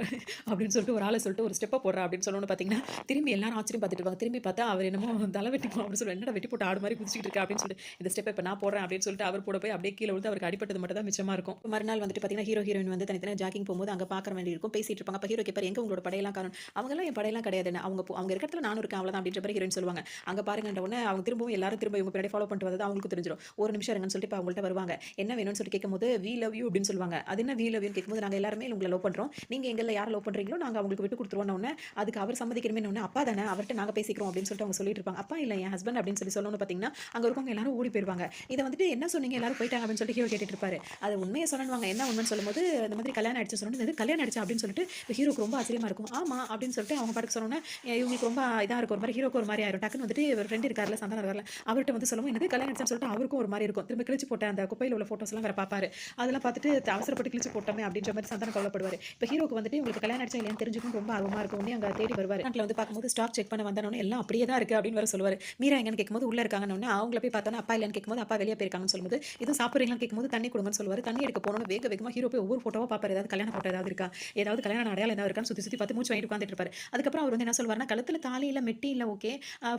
அப்படின்னு சொல்லிட்டு ஒரு ஆள சொல்லிட்டு ஒரு ஸ்டெப்ப போடுறா அப்படின்னு சொன்னோனே பார்த்தீங்கன்னா, திரும்பி எல்லாரும் ஆச்சரியம் பார்த்துட்டு இருப்பாங்க. திரும்பி பார்த்தா அவர் என்னமோ தல வெட்டி அப்படின்னு சொல்லி என்னடா வெட்டி போட்டு ஆடு மாரி குதிச்சிட்டு இருக்க அப்படின்னு சொல்லிட்டு, இந்த ஸ்டெப்ப இப்ப நான் போடுறேன் அப்படின்னு சொல்லிட்டு அவர் போட போய் அப்படியே கீழ விழுந்து அவருக்கு அடிபட்டது மட்டும் தான் மிச்சமா இருக்கும். மறுநாள் வந்துட்டு பார்த்தீங்கன்னா, ஹீரோ ஹீரோயின் வந்து தனித்தனியா ஜாக்கிங் போகும்போது அங்க பார்க்குற வேண்டி இருக்கும். பேசிட்டு இருப்பாங்க. அப்ப ஹீரோ கேட்பாரு, எங்க உங்களோட படையெல்லாம் காணோம். அவங்கலாம் என் படையெல்லாம் கிடையாதுன்னு. அவங்க இருக்க இடத்துல நானும் இருக்கேன் அவ்வளோதான் அப்படின்ற மாரி ஹீரோயின் சொல்லுவாங்க. அங்க பாருங்கன்ற உடனே அவங்க திரும்பவும் எல்லாரும் திரும்ப இவங்க பின்னாடி ஃபாலோ பண்ணிட்டு வந்தது அவங்களுக்கும் தெரிஞ்சிரும். ஒரு நிமிஷம் இருங்கன்னு சொல்லிட்டு இப்ப அவங்கள்ட்ட வருவாங்க. என்ன வேணும்னு சொல்லிட்டு கேட்கும்போது, "வி லவ் யூ" அப்படின்னு சொல்லுவாங்க. அது என்ன வி லவ் யூன்னு கேட்கும்போது, "நாங்க எல்லாருமே உங்கள லவ் பண்றோம். நீங்க எங்கள்ல யார லவ் பண்றீங்களோ நாங்க அவங்களுக்கு விட்டு குடுத்துருவோம்ன உடனே, அதுக்கு அவர் சம்மதிக்கணுமேன்ன உடனே, "அப்பா தானே அவர்ட்ட நாங்க பேசிக்கிறோம்" அப்படின்னு சொல்லிட்டு அவங்க சொல்லிட்டு இருப்பாங்க. "அப்பா இல்ல என் ஹஸ்பண்ட்" அப்படின்னு சொல்லி சொல்லணும்னு பார்த்தீங்கன்னா, அங்க இருக்கவங்க எல்லாரும் ஓடி போயிருவாங்க. இத வந்துட்டு என்ன சொன்னீங்க எல்லாரும் போய்ட்டாங்க அப்படின்னு சொல்லிட்டு ஹீரோ கேட்டுட்டு இருப்பாரு. அது உண்மைய சொன்னேன்னுவாங்க. என்ன உண்மைன்னு சொல்லும்போது, இந்த மாதிரி கல்யாணம் ஆயிடுச்சுன்னு சொன்னோனே, "என்னது கல்யாணம் ஆயிடுச்சா?" அப்படின்னு சொல்லிட்டு ஹீரோக்கு ரொம்ப ஆச்சரியமா இருக்கும். "ஆமா" அப்படின்னு சொல்லிட்டு அவங்க பாட்டுக்கு சொன்னோனே, இவங்களுக்கு ரொம்ப இதா இருக்கும். ஒரு மாரி ஹீரோக்கு ஒரு மாரி ஆயிரும். டக்குன்னு வந்துட்டு இவர் ஃப்ரெண்ட் இருக்கார்ல, சந்தானம் இருக்கார்ல, அவர்ட்ட வந்து சொல்லவும், "என்னது கல்யாணம் ஆயிடுச்சான்னு" சொல்லிட்டு அவருக்கும் ஒரு மாரி இருக்கும். திரும்ப கிழிச்சு போட்ட அந்த குப்பையில உள்ள ஃபோட்டோஸ்லாம் வேற பார்ப்பாரு. அதெல்லாம் பார்த்துட்டு அவசரப்பட்டு கிழிச்சு போட்டோமே அப்படின்ற மாரி சந்தானம் கவலைப்படுவாரு. இப்ப ஹீரோக்கு வந்துட்டு இவங்களுக்கு கல்யாணம் ஆயிடுச்சா இல்லையான்னு தெரிஞ்சுக்கணும்னு ரொம்ப ஆர்வமா இருக்கும். உடனே அங்க தேடி வருவாரு. ஃப்ரண்ட்ல வந்து பார்க்கும்போது ஸ்டாக் செக் பண்ண வந்தோனே எல்லாம் அப்படியே தான் இருக்கு அப்படின்னு வேற சொல்லுவாரு. மீரா எங்கன்னு கேட்கும்போது உள்ள இருக்காங்கன்னு உடனே அவங்கள போய் பார்த்தோனே அப்பா இல்லன்னு கேட்கும்போது அப்பா வெளிய போயிருக்காங்கன்னு சொல்லும்போது, "எதுவும் சாப்பிடுறீங்களான்னு?" கேட்கும்போது தண்ணி குடுங்கன்னு சொல்லுவாரு. தண்ணி எடுக்க போனோனே வேக வேகமா ஹீரோ போய் ஒவ்வொரு ஃபோட்டோவா பார்ப்பாரு. ஏதாவது கல்யாண ஃபோட்டோ ஏதாவது இருக்கா? ஏதாவது கல்யாண அடையாளம் ஏதாவது இருக்கான்னு சுத்தி சுத்தி பார்த்து மூச்சு வாங்கிட்டு உட்கார்ந்துட்டு இருப்பாரு. அதுக்கப்புறம் அவர் வந்து என்ன சொல்வாருன்னா, "கழுத்துல தாலி இல்ல, மெட்டி இல்ல ஓகே.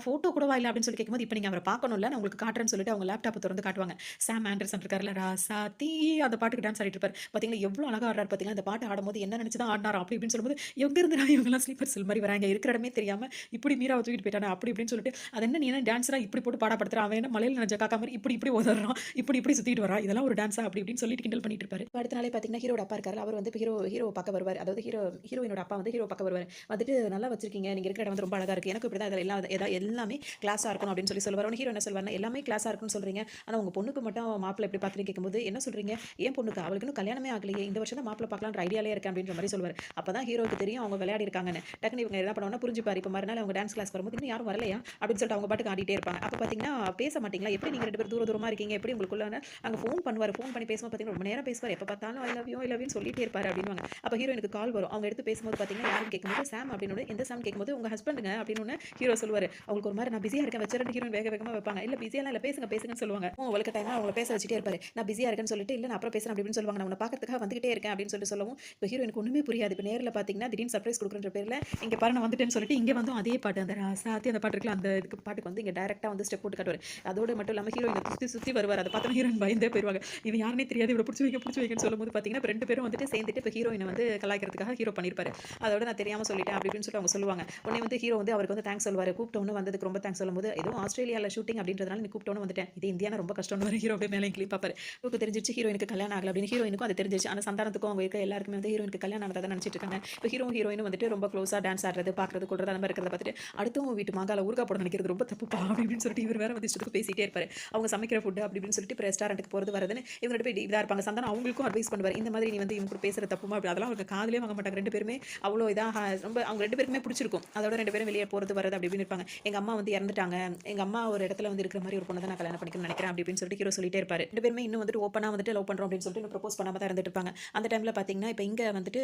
ஃபோட்டோ கூடவா இல்ல?" அப்படின்னு சொல்லி கேட்கும்போது, "இப்ப நீங்க அவர பார்க்கணும்ல, நான் உங்களுக்கு காட்டுறேன்னு" சொல்லிட்டு அவங்க லேப்டாப்ப தொறந்து காட்டுவாங்க. சாம் ஆண்டர்சன் இருக்கார்ல, ராசாத்தி அந்த பாட்டுக்கு டான்ஸ் ஆடிட்டு இருப்பாரு. பார்த்தீங்களா எவ்வளோ அழகா ஆடுறாரு பார்த்தீங்களா? இந்த பாட்டு ஆடும்போது என்ன நினைச்சு தான் ஆடுனாராம் அப்படி இப்படின்னு சொல்லும்போது, எங்க இருந்துடா இவங்கலாம் ஸ்லீப்பர் செல் மாரி வராங்க. இருக்கிற இடமே தெரியாம இப்படி மீராவ தூக்கிட்டு போய்ட்டானே அப்படி இப்படின்னு சொல்லிட்டு, அது என்ன நீ என்ன டான்ஸ்லாம் இப்படி போட்டு பாடப்படுத்துற? அவன் என்ன மலையில நனைஞ்ச காக்கா மாரி இப்படி இப்படி உதர்றான். இப்படி இப்படி சுத்திட்டு வரான். இதெல்லாம் ஒரு டான்ஸா? அப்படி இப்படின்னு சொல்லிட்டு கிண்டல் பண்ணிட்டு இருப்பாரு. இப்ப அடுத்த நாளே பார்த்தீங்கன்னா, ஹீரோட அப்பா இருக்கார்ல, அவர் வந்து இப்ப ஹீரோவ பார்க்க வருவாரு. அதாவது ஹீரோயினோட அப்பா வந்து ஹீரோவ பார்க்க வருவாரு. வந்துட்டு நல்லா வச்சிருக்கீங்க. நீங்க இருக்கிற இடம் வந்து ரொம்ப அழகா இருக்கு. எனக்கும் இப்படி தான் எல்லாமே கிளாஸா இருக்கணும் அப்படின்னு சொல்லுவாரு. உடனே ஹீரோ என்ன சொல்வாருன்னா, எல்லாமே கிளாஸா இருக்குன்னு சொல்றீங்க. ஆனா உங்க பொண்ணுக்கு மட்டும் மாப்பிள்ளை எப்படி பார்த்துன்னு கேட்கும்போது, என்ன சொல்றீங்க? ஏன் பொண்ணுக்கு? அவளுக்கு இன்னும் கல்யாணமே ஆகலையே. இந்த வருஷம் தான் மாப்பிள்ளை பார்க்கலான்ற ஐடியாலயே இருக்கேன் அப்படின்ற மாரி சொல்லுவாரு. அப்பதான் ஹீரோவுக்கு தெரியும் அவங்க விளையாடி இருக்காங்கன்னு. டக்குனு இவங்க என்ன பண்ணுவாங்கன்னா புரிஞ்சுப்பாரு. இப்ப மறுநாள் அவங்க டான்ஸ் கிளாஸ்க்கு வரும்போது, இன்னும் யாரும் வரலையா? அப்படின்னு சொல்லிட்டு அவங்க பாட்டுக்கு ஆடிட்டே இருப்பாங்க. அப்ப பார்த்தீங்கன்னா, பேச மாட்டீங்களா? எப்படி நீங்க 2 பேரும் தூர தூரமா இருக்கீங்க? எப்படி உங்களுக்குள்ள அங்க ஃபோன் பண்ணுவாரு. ஃபோன் பண்ணி பேசும்போது பார்த்தீங்கன்னா, ரொம்ப நேரம் பேசுவாரு. எப்ப பார்த்தாலும் ஐ லவ் யூன்னு சொல்லிட்டே இருப்பாரு அப்படின்னுவாங்க. அப்ப ஹீரோயினுக்கு கால் வரும். அவங்க எடுத்து பேசும்போது பார்த்தீங்கன்னா, யாருன்னு கேட்கும்போது, சாம் அப்படின்னோனே, எந்த சாம் கேட்கும்போது, உங்க ஹஸ்பண்டுங்க அப்படின்னு ஹீரோ சொல்லுவாரு. அவங்களுக்கு ஒரு மாரி நான் பிஸியா இருக்கேன் வச்சுறேன்னு ஹீரோயின் வேக வேகமா வைப்பாங்க. இல்ல பிஸியாலாம் இல்ல பேசுங்க பேசுங்கன்னு சொல்லுவாங்க. அவளுக்கு டைமா அவங்கள பேச வச்சுட்டே இருப்பாரு. நான் பிஸியா இருக்கேன்னு சொல்லிட்டு, இல்ல நான் அப்புறம் பேசுறேன் அப்படி இப்படின்னு சொல்லுவாங்க. நான் உன்ன பார்க்கறதுக்காக வந்துகிட்டே இருக்கேன் அப்படின்னு சொல்லிட்டு சொல்லவும், இப்ப ஹீரோயினுக்கு ஒண்ணுமே புரியாது. இப்ப நேர்ல பார்த்தீங்கன்னா, திடீர்னு சர்ப்ரைஸ் குடுக்குறன்ற பேர்ல, இங்க பாரு நான் வந்துட்டேன்னு சொல்லிட்டு, இங்க வந்தும் அதே பாட்டு அந்த ராசாத்தி அந்த பாட்டு இருக்குல்ல, அந்த இதுக்கு பாட்டுக்கு வந்து இங்க டைரக்ட்டா வந்து ஸ்டெப் போட்டு காட்டுவாரு. அதோட மட்டும் இல்லாம ஹீரோயின சுத்தி சுத்தி வருவாரு. அத பார்த்தோனே ஹீரோயின் பயந்தே போயிருவாங்க. இவன் யாருன்னே தெரியாது. இவர புடிச்சு வைங்கன்னு சொல்லும்போது பார்த்தீங்கன்னா, இப்ப 2 பேரும் வந்துட்டு சேர்ந்துட்டு இப்ப ஹீரோயின வந்து கலாய்க்கிறதுக்காக ஹீரோ பண்ணியிருப்பாரு. அதோட நான் தெரியாம சொல்லிட்டேன் அப்படி இப்படின்னு சொல்லிட்டு அவங்க சொல்லுவாங்க. உடனே வந்து ஹீரோ வந்து அவருக்கு வந்து தேங்க்ஸ் சொல்லுவாரு. கூப்பிட்டோனே வந்ததுக்கு ரொம்ப தேங்க்ஸ் சொல்லும்போது, ஏதோ ஆஸ்திரேலியால ஷூட்டிங் அப்படின்றதுனால நீ கூப்பிட்டோனே வந்துட்டேன். இது இந்தியானா ரொம்ப கஷ்டம்னு ஹீரோ அப்படியே மேலே கிளி பார்ப்பாரு. இவருக்கு தெரிஞ்சிருச்சு ஹீரோயினுக்கு கல்யாணம் ஆகல அப்படின்னு. ஹீரோயினுக்கும் அது தெரிஞ்சிருச்சு. ஆனா சந்தானத்துக்கும் அவங்க இருக்க எல்லாருக்குமே வந்து ஹீரோயினுக்கு கல்யாணம் ஆனதா தான் நினைச்சிட்டு இருக்காங்க. இப்ப ஹீரோயினும் வந்துட்டு ரொம்ப க்ளோஸா டான்ஸ் ஆடுறது, பார்க்கறது, கொள்றது அந்த மாதிரி இருக்கிறத பார்த்துட்டு, அடுத்தவங்க வீட்டு மாங்கால ஊறுகாய் போட நினைக்கிறது ரொம்ப தப்புப்பா அப்படி இப்படின்னு சொல்லிட்டு இவர் வேற வந்து இஷ்டத்துக்கு பேசிட்டே இருப்பாரு. அவங்க சமைக்கிற ஃபுட் அப்படி இப்படின்னு சொல்லிட்டு இப்ப ரெஸ்டாரண்ட்டுக்கு போறது வரதுன்னு இவங்க 2 பேரும் இதா இருப்பாங்க. சந்தானம் அவங்களுக்கும் அட்வைஸ் பண்ணுவாரு. இந்த மாதிரி நீ வந்து இவங்க கூட பேசுறது தப்புமா அப்படி அதெல்லாம் அவங்க காதுலயே வாங்க மாட்டாங்க. 2 பேருமே அவ்வளோ இதா ரொம்ப அவங்க 2 பேருக்குமே பிடிச்சிருக்கும். அதோட 2 பேரும் வெளிய போறது வரது அப்படி இப்படின்னு இருப்பாங்க. எங்க அம்மா வந்து இறந்துட்டாங்க. எங்க அம்மா ஒரு இடத்துல வந்து இருக்கிற மாதிரி ஒரு பொண்ண தான் நான் கல்யாணம் பண்ணிக்கணும்னு நினைக்கிறேன் அப்படி இப்படின்னு சொல்லிட்டு ஹீரோ சொல்லிட்டே இருப்பாரு. 2 பேருமே இன்னும் வந்துட்டு ஓப்பனா வந்துட்டு லவ் பண்றோம் அப்படின்னு சொல்லிட்டு இன்னும் ப்ரப்போஸ் பண்ணாம தான் இருந்துட்டு இருப்பாங்க. அந்த டைம்ல பார்த்தீங்கன்னா, இப்ப இங்க வந்துட்டு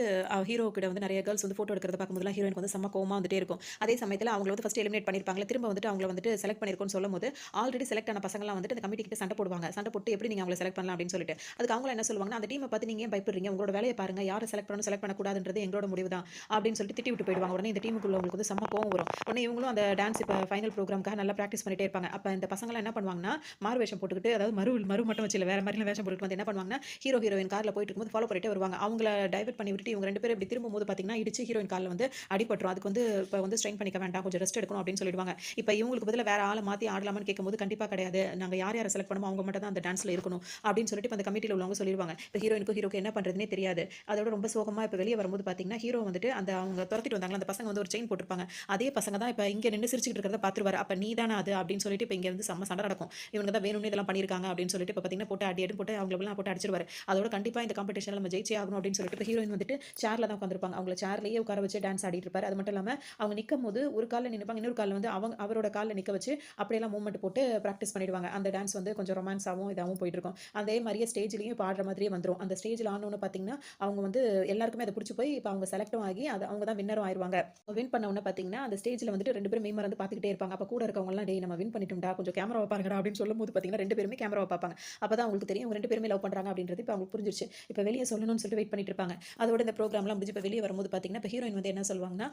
ஹீரோ கிட்ட வந்து நெறைய கேர்ள்ஸ் வந்து ஃபோட்டோ எடுக்கிறத பார்க்கும்போதெல்லாம் ஹீரோயினுக்கு வந்து செம்ம கோவமா வந்துட்டே இருக்கும். அதே சமயத்துல அவங்கள வந்து ஃபர்ஸ்ட் எலிமினேட் பண்ணியிருப்பாங்கல்ல. திரும்ப வந்துட்டு அவங்கள வந்துட்டு செலக்ட் பண்ணியிருக்கோம்னு சொல்லும்போது, ஆல்ரெடி செலக்ட் ஆன பசங்கலாம் வந்துட்டு அந்த கமிட்டி கிட்ட சண்டை போடுவாங்க. சண்டை போட்டு எப்படி நீங்க அவங்கள செலக்ட் பண்ணலாம் அப்படின்னு சொல்லிட்டு. அதுக்கு அவங்களும் என்ன சொல்லுவாங்கன்னா, அந்த டீம பார்த்து நீங்க ஏன் பயப்படுறீங்க? உங்களோட வேலைய பாருங்க. யார செலக்ட் பண்ணணும், செலக்ட் பண்ணக்கூடாதுன்றது எங்களோட முடிவு தான் அப்படின்னு சொல்லிட்டு திட்டி விட்டு போயிடுவாங்க. உடனே இந்த டீமுக்குள்ள உங்களுக்கு வந்து செம்ம கோவம் வரும். உடனே இவங்களும் அந்த டான்ஸ் இப்ப ஃபைனல் ப்ரோகிராம்க்காக நல்லா பிராக்டிஸ் பண்ணிட்டே இருப்பாங்க. அப்ப இந்த பசங்கலாம் என்ன பண்ணுவாங்கன்னா, மாறு வேஷம் போட்டுக்கிட்டு அதாவது மறு மறு மட்டும் வச்சு இல்ல வேற மாரிலாம் வேஷம் போட்டுட்டு வந்து என்ன பண்ணுவாங்கன்னா, ஹீரோயின் கார்ல போயிட்டு இருக்கும்போது ஃபாலோ பண்ணிட்டே வருவாங்க. அவங்கள டைவர்ட் பண்ணி விட்டுட்டு இவங்க 2 பேரும் இப்படி திரும்பும்போது பார்த்தீங்கன்னா, இடிச்சு ஹீரோயின் கால்ல வந்து அடிபட்டுரும். அதுக்கு வந்து இப்ப வந்து ஸ்ட்ரெயின் பண்ணிக்க வேண்டாம். கொஞ்சம் ரெஸ்ட் எடுக்கணும் அப்படின்னு சொல்லிடுவாங்க. இப்ப இவங்களுக்கு பதிலா வேற ஆள மாத்தி ஆடலாமான்னு கேட்கும்போது, கண்டிப்பா கிடையாது. நாங்க யார செலக்ட் பண்ணோமோ அவங்க மட்டும் தான் அந்த டான்ஸ்ல இருக்கணும் அப்படின்னு சொல்லிட்டு இப்ப அந்த கமிட்டில உள்ளவங்க சொல்லிருவாங்க. இப்ப ஹீரோக்கு என்ன பண்றதுன்னே தெரியாது. அதோட ரொம்ப சோகமா இப்ப வெளிய வரும்போது பார்த்தீங்கன்னா, ஹீரோ வந்துட்டு அந்த அவங்க தொரத்திட்டு வந்தாங்கல்ல அந்த பசங்க வந்து ஒரு செயின் போட்டுருப்பாங்க. அதே பசங்க தான் இப்ப இங்க நின்னு சிரிச்சுக்கிட்டு இருக்கிறத பார்த்துருவாரு. அப்ப நீ தான அது அப்படின்னு சொல்லிட்டு இப்ப இங்க வந்து செம்ம சண்டை நடக்கும். இவனுங்க தான் வேணும்னே இதெல்லாம் பண்ணியிருக்காங்க அப்படின்னு சொல்லிட்டு இப்ப பார்த்தீங்கன்னா, போட்டு அடி அடின்னு போட்டு அவங்களலாம் போட்டு அடிச்சிருவாரு. அதோட கண்டிப்பா இந்த காம்படிஷன்ல நம்ம ஜெயிச்சே ஆகணும் அப்படின்னு சொல்லிட்டு இப்ப ஹீரோயின் வந்துட்டு சேர்ல தான் உட்கார்ந்திருப்பாங்க. அவங்கள சேர்லயே உட்கார வச்சு டான்ஸ் ஆடிட்டு இருப்பாரு. அது மட்டும் இல்லாம அவங்க நிக்கும்போது ஒரு கால்ல நின்னுப்பாங்க. இன்னொரு கால்ல வந்து அவரோட கால்ல நிக்க வச்சு அப்படியெல்லாம் மூவ்மெண்ட் போட்டு பிராக்டிஸ் பண்ணிடுவாங்க. அந்த டான்ஸ் வந்து கொஞ்சம் ரொமான்ஸாவும் இதாவும் போயிட்டு இருக்கும். அதே மாரியே ஸ்டேஜ்லயும் இப்ப ஆடுற மாதிரியே வந்துரும். அந்த ஸ்டேஜ்ல ஆடுனோன பார்த்தீங்கன்னா, அவங்க வந்து எல்லாருக்குமே அது புடிச்சு போய் இப்ப அவங்க செலக்டும் ஆகி அது அவங்க தான் வின்னரும் ஆயிருவாங்க. வின் பண்ண உடனே பார்த்தீங்கன்னா, அந்த ஸ்டேஜ்ல வந்துட்டு 2 பேரும் மெய்மறந்து பார்த்துக்கிட்டே இருப்பாங்க. அப்ப கூட இருக்கவங்கலாம் டேய் நம்ம வின் பண்ணிட்டோம்டா கொஞ்சம் கேமராவ பாருங்கடா அப்படின்னு சொல்லும்போது பார்த்தீங்கன்னா, 2 பேருமே கேமராவ பார்ப்பாங்க. அப்பதான் அவங்களுக்கு தெரியும் இவங்க 2 பேருமே லவ் பண்றாங்க அப்படின்றது இப்ப அவங்களுக்கு புரிஞ்சிருச்சு. இப்ப வெளிய சொல்லணும்னு சொல்லிட்டு வெயிட் பண்ணிட்டு இருப்பாங்க. அதோட இந்த ப்ரோகிராம்லாம் முடிஞ்சு இப்ப வெளிய வரும்போது பார்த்தீங்கன்னா, இப்ப ஹீரோயின் வந்து என்ன சொல்லுவாங்கன்னா,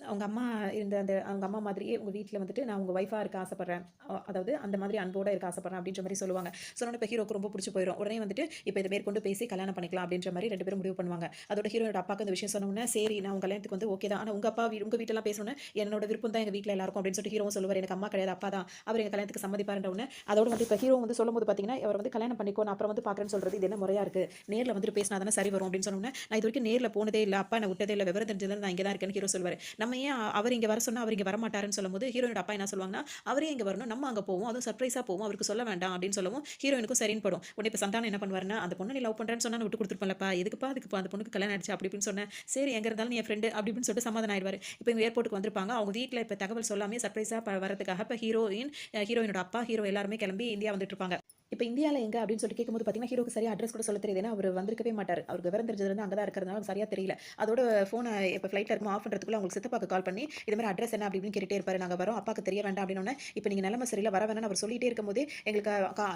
அவங்க அம்மா இருந்த அந்த அவங்க அம்மா மாதிரியே உங்க வீட்ல வந்துட்டு நான் உங்க ஒய்ஃபா இருக்க ஆசைப்படுறேன். அதாவது அந்த மாதிரி அன்போட இருக்க ஆசைப்படுறேன் அப்படின்ற மாரி சொல்லுவாங்க. சொன்னோனே இப்ப ஹீரோக்கு ரொம்ப புடிச்சு போயிரும். உடனே வந்துட்டு இப்ப இத மேற்கொண்டு பேசி கல்யாணம் பண்ணிக்கலாம் அப்படின்ற மாரி 2 பேரும் முடிவு பண்ணுவாங்க. அதோட ஹீரோயோட அப்பாக்கு இந்த விஷயம் சொன்ன உடனே, சரி நான் உங்க கல்யாணத்துக்கு வந்து ஓகே தான். ஆனா உங்க வீட்லலாம் பேசணும்னா என்னோட விருப்பம் தான் எங்க வீட்ல எல்லாருக்கும் அப்படின்னு சொல்லிட்டு ஹீரோவும் சொல்லுவாரு. எனக்கு அம்மா கிடையாது அப்பா தான். அவர் எங்க கல்யாணத்துக்கு சம்மதிப்பாருன்ற உடனே அதோட வந்து இப்ப ஹீரோ வந்து சொல்லும்போது பார்த்தீங்கன்னா, அவர் வந்து கல்யாணம் பண்ணிக்கோ நான் அப்புறம் வந்து பார்க்குறேன்னு சொல்றது இது என்ன முறையா இருக்கு? நேர்ல வந்துட்டு பேசினா தானே சரி வரும் அப்படின்னு சொன்ன உடனே, நான் இதுவரைக்கும் நேர்ல போனதே இல்ல. அப்பா என்ன விட்டதே இல்ல. விவரம் தெரிஞ்சதுல நான் இங்க தான் இருக்கேன்னு ஹீரோ சொல்லுவாரு. நம்ம ஏன் அவர் இங்க வர சொன்னா அவர் இங்க வரமாட்டாருன்னு சொல்லும்போது, ஹீரோயினோட அப்பா என்ன சொல்லுவாங்கன்னா, அவரே இங்க வரணும். நம்ம அங்க போவோம். அதுவும் சர்ப்ரைஸா போவோம். அவருக்கு சொல்ல வேண்டாம் அப்படின்னு சொல்லவும், ஹீரோயினுக்கும் சரின்னு படும். உடனே இப்ப சந்தானம் என்ன பண்ணுவாருன்னா, அந்த பொண்ண நீ லவ் பண்றேன்னு சொன்னா நான் விட்டு குடுத்துருப்பேன்லப்பா. எதுக்குப்பா அதுக்கு அந்த பொண்ணுக்கு கல்யாணம் ஆயிடுச்சு அப்படி இப்படின்னு சொன்னேன். சரி எங்க இருந்தாலும் நீ என் ஃப்ரெண்ட் அப்படி இப்படின்னு சொல்லிட்டு சமாதானம் ஆயிடுவாரு. இப்ப இவங்க ஏர்போர்ட்க்கு வந்திருப்பாங்க. அவங்க வீட்ல இப்ப தகவல் சொல்லாமயே சர்ப்ரைஸா வரதுக்காக இப்ப ஹீரோயினோட அப்பா, ஹீரோ எல்லாருமே கிளம்பி இந்தியா வந்துட்டு இருப்பாங்க. இப்ப இந்தியால எங்க அப்படின்னு சொல்லிட்டு கேட்கும்போது பார்த்தீங்கன்னா, ஹீரோக்கு சரியா அட்ரஸ் கூட சொல்ல தெரியாது. ஏன்னா அவரு வந்திருக்கவே மாட்டாரு. அவருக்கு விவரம் தெரிஞ்சதுலருந்து அங்க தான் இருக்கிறதுனால அவருக்கு சரியா தெரியல. அதோட ஃபோன இப்ப ஃப்ளைட்ல இருக்கும்போது ஆஃப் பண்றதுக்குள்ள அவங்களுக்கு சித்தப்பாக்கு கால் பண்ணி, இது மாரி அட்ரஸ் என்ன அப்படி இப்படின்னு கேட்டுட்டே இருப்பாரு. நாங்க வரோம். அப்பாக்கு தெரிய வேண்டாம் அப்படின்னோனே, இப்ப நீங்க நிலைமை சரியில்ல வர வேணாம்னு அவர் சொல்லிட்டே இருக்கும்போதே, எங்களுக்கு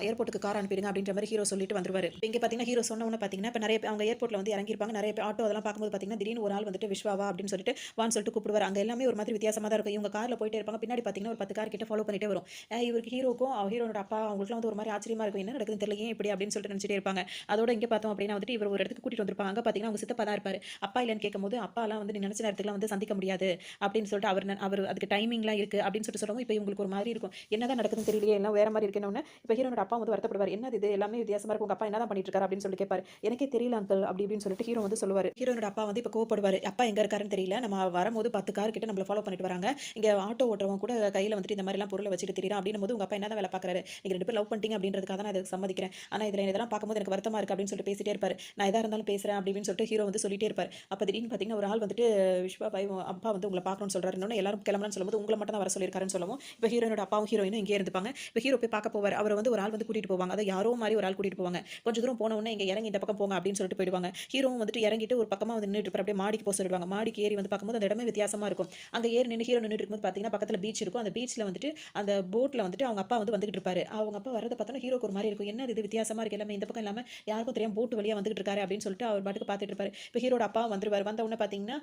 ஏர்போர்ட்க்கு கார் அனுப்பிடுங்க அப்படின்ற மாரி ஹீரோ சொல்லிட்டு வந்துருவாரு. இப்ப இங்க பார்த்தீங்கன்னா, ஹீரோ சொன்ன உடனே பார்த்தீங்கன்னா, இப்ப நெறைய பேர் அவங்க ஏர்போர்ட்ல வந்து இறங்கியிருப்பாங்க. நெறைய பேர் ஆட்டோ அதெல்லாம் பார்க்கும்போது பார்த்தீங்கன்னா, திடீர்னு ஒரு ஆள் வந்துட்டு விஸ்வாவா அப்படின்னு சொல்லிட்டு வான்னு சொல்லிட்டு கூப்பிடுவாரு. அங்க எல்லாமே ஒரு மாதிரி வித்தியாசமா தான் இருக்கும். இவங்க கார்ல போயிட்டே இருப்பாங்க. பின்னாடி பார்த்தீங்கன்னா, ஒரு 10 கார் கிட்ட ஃபாலோ பண்ணிட்டே வரும். இவருக்கு ஹீரோக்கும் ஹீரோனோட அப்பா அவங்களுக்குலாம் வந்து ஒரு மாரி ஆச்சரியமா இருக்கும். என்ன நடக்குதுன்னு தெரியல. ஏன் இப்படி அப்படின்னு சொல்லிட்டு நினைச்சிட்டே இருப்பாங்க. அதோட இங்க பார்த்தோம் அப்படின்னா வந்துட்டு இவர் ஒரு இடத்துக்கு கூட்டிட்டு வந்திருப்பாங்க. அங்க பார்த்தீங்கன்னா, அவங்க சித்தப்பா தான் இருப்பாரு. அப்பா இல்லன்னு கேட்கும்போது, அப்பாலாம் வந்து நீ நினைச்ச நேரத்துக்குலாம் வந்து சந்திக்க முடியாது அப்படின்னு சொல்லிட்டு அவர் அதுக்கு டைமிங்லாம் இருக்கு அப்படின்னு சொல்லிட்டு சொல்லவும், இப்ப இவங்களுக்கு ஒரு மாதிரி இருக்கும். என்னதான் நடக்குதுன்னு தெரியலையே எல்லாம் வேற மாரி இருக்கேன்னு இப்ப ஹீரோனோட அப்பா வந்து வருத்தப்படுவார். என்னது இது எல்லாமே வித்தியாசமா இருக்கு. உங்க அப்பா என்னதான் பண்ணிட்டு இருக்காரு அப்படின்னு சொல்லிட்டு கேட்பாரு. எனக்கே தெரியல அங்கிள் அப்படி இப்படின்னு சொல்லிட்டு ஹீரோ வந்து சொல்லுவாரு. ஹீரோனோட அப்பா வந்து இப்ப கோவப்படுவாரு. அப்பா எங்க இருக்காருன்னு தெரியல. நம்ம வரும்போது 10 கார் கிட்ட நம்மள ஃபாலோ பண்ணிட்டு வராங்க. இங்க ஆட்டோ ஓட்டுறவங்க கூட கையில வந்துட்டு இந்த மாதிரிலாம் பொருள வச்சுட்டு திரியிறான் அப்படின்னும்போது உங்க அப்பா என்னதான் வேலை பார்க்குறாரு? நீங்க 2 பேரும் லவ் பண்ணிட்டீங்க அப்படின்றதுக்காக தான் நான் இதுக்கு சம்மதிக்கிறேன். ஆனா இதெல்லாம் பார்க்கும்போது எனக்கு வருத்தமா இருக்கு அப்படின்னு சொல்லிட்டு பேசிட்டே இருப்பாரு. நான் எதா இருந்தாலும் பேசுறேன் அப்படி இப்படின்னு சொல்லிட்டு ஹீரோ வந்து சொல்லிட்டே இருப்பாரு. அப்ப திடீர்னு பார்த்தீங்கன்னா, ஒரு ஆள் வந்துட்டு விஸ்வா பாய் அப்பா வந்து உங்கள பார்க்கணும்னு சொல்றாருன்னோனே எல்லாரும் கிளம்பலாம்னு சொல்லும்போது உங்கள மட்டும் தான் வர சொல்லியிருக்காருன்னு சொல்லவும், இப்ப ஹீரோயினோட அப்பாவும் ஹீரோயினும் இங்கேயே இருந்துப்பாங்க. இப்ப ஹீரோ போய் பார்க்க போவாரு. அவர வந்து ஒரு ஆள் வந்து கூட்டிட்டு போவாங்க. அத யாரோ மாரி ஒரு ஆள் கூட்டிட்டு போவாங்க. கொஞ்சம் தூரம் போன உடனே இங்க இறங்கி இந்த பக்கம் போங்க அப்படின்னு சொல்லிட்டு போயிடுவாங்க. ஹீரோவும் வந்துட்டு இறங்கிட்டு ஒரு பக்கமா வந்து நின்னுட்டு இருப்பாரு. அப்படியே மாடிக்கு போ சொல்லிடுவாங்க. மாடிக்கு ஏறி வந்து பார்க்கும்போது அந்த இடமே வித்தியாசமா இருக்கும். அங்க ஏறி நின்னு ஹீரோ நின்னுட்டு இருக்கும்போது பார்த்தீங்கன்னா, பக்கத்துல பீச் இருக்கும். அந்த பீச்ல வந்துட்டு அந்த போட்ல வந்துட்டு அவங்க அப்பா வந்து வந்துகிட்டு இருப்பாரு. அவங்க அப்பா வரத பார்த்தோனே ஹீரோக்கு ஹீரோக்கு ஒரு மாதிரி இருக்கும், என்ன இது வித்தியாசமாக இருக்குது எல்லாமே, இந்த பக்கம் இல்லாமல் யாருக்கும் தெரியாமல் போட்டு வழியாக வந்துகிட்டு இருக்காரு அப்படின்னு சொல்லிட்டு அவர் பாட்டுக்கு பார்த்துட்டு இருப்பாரு. இப்போ ஹீரோட அப்பா வந்துருவார். வந்த உடனே பார்த்தீங்கன்னா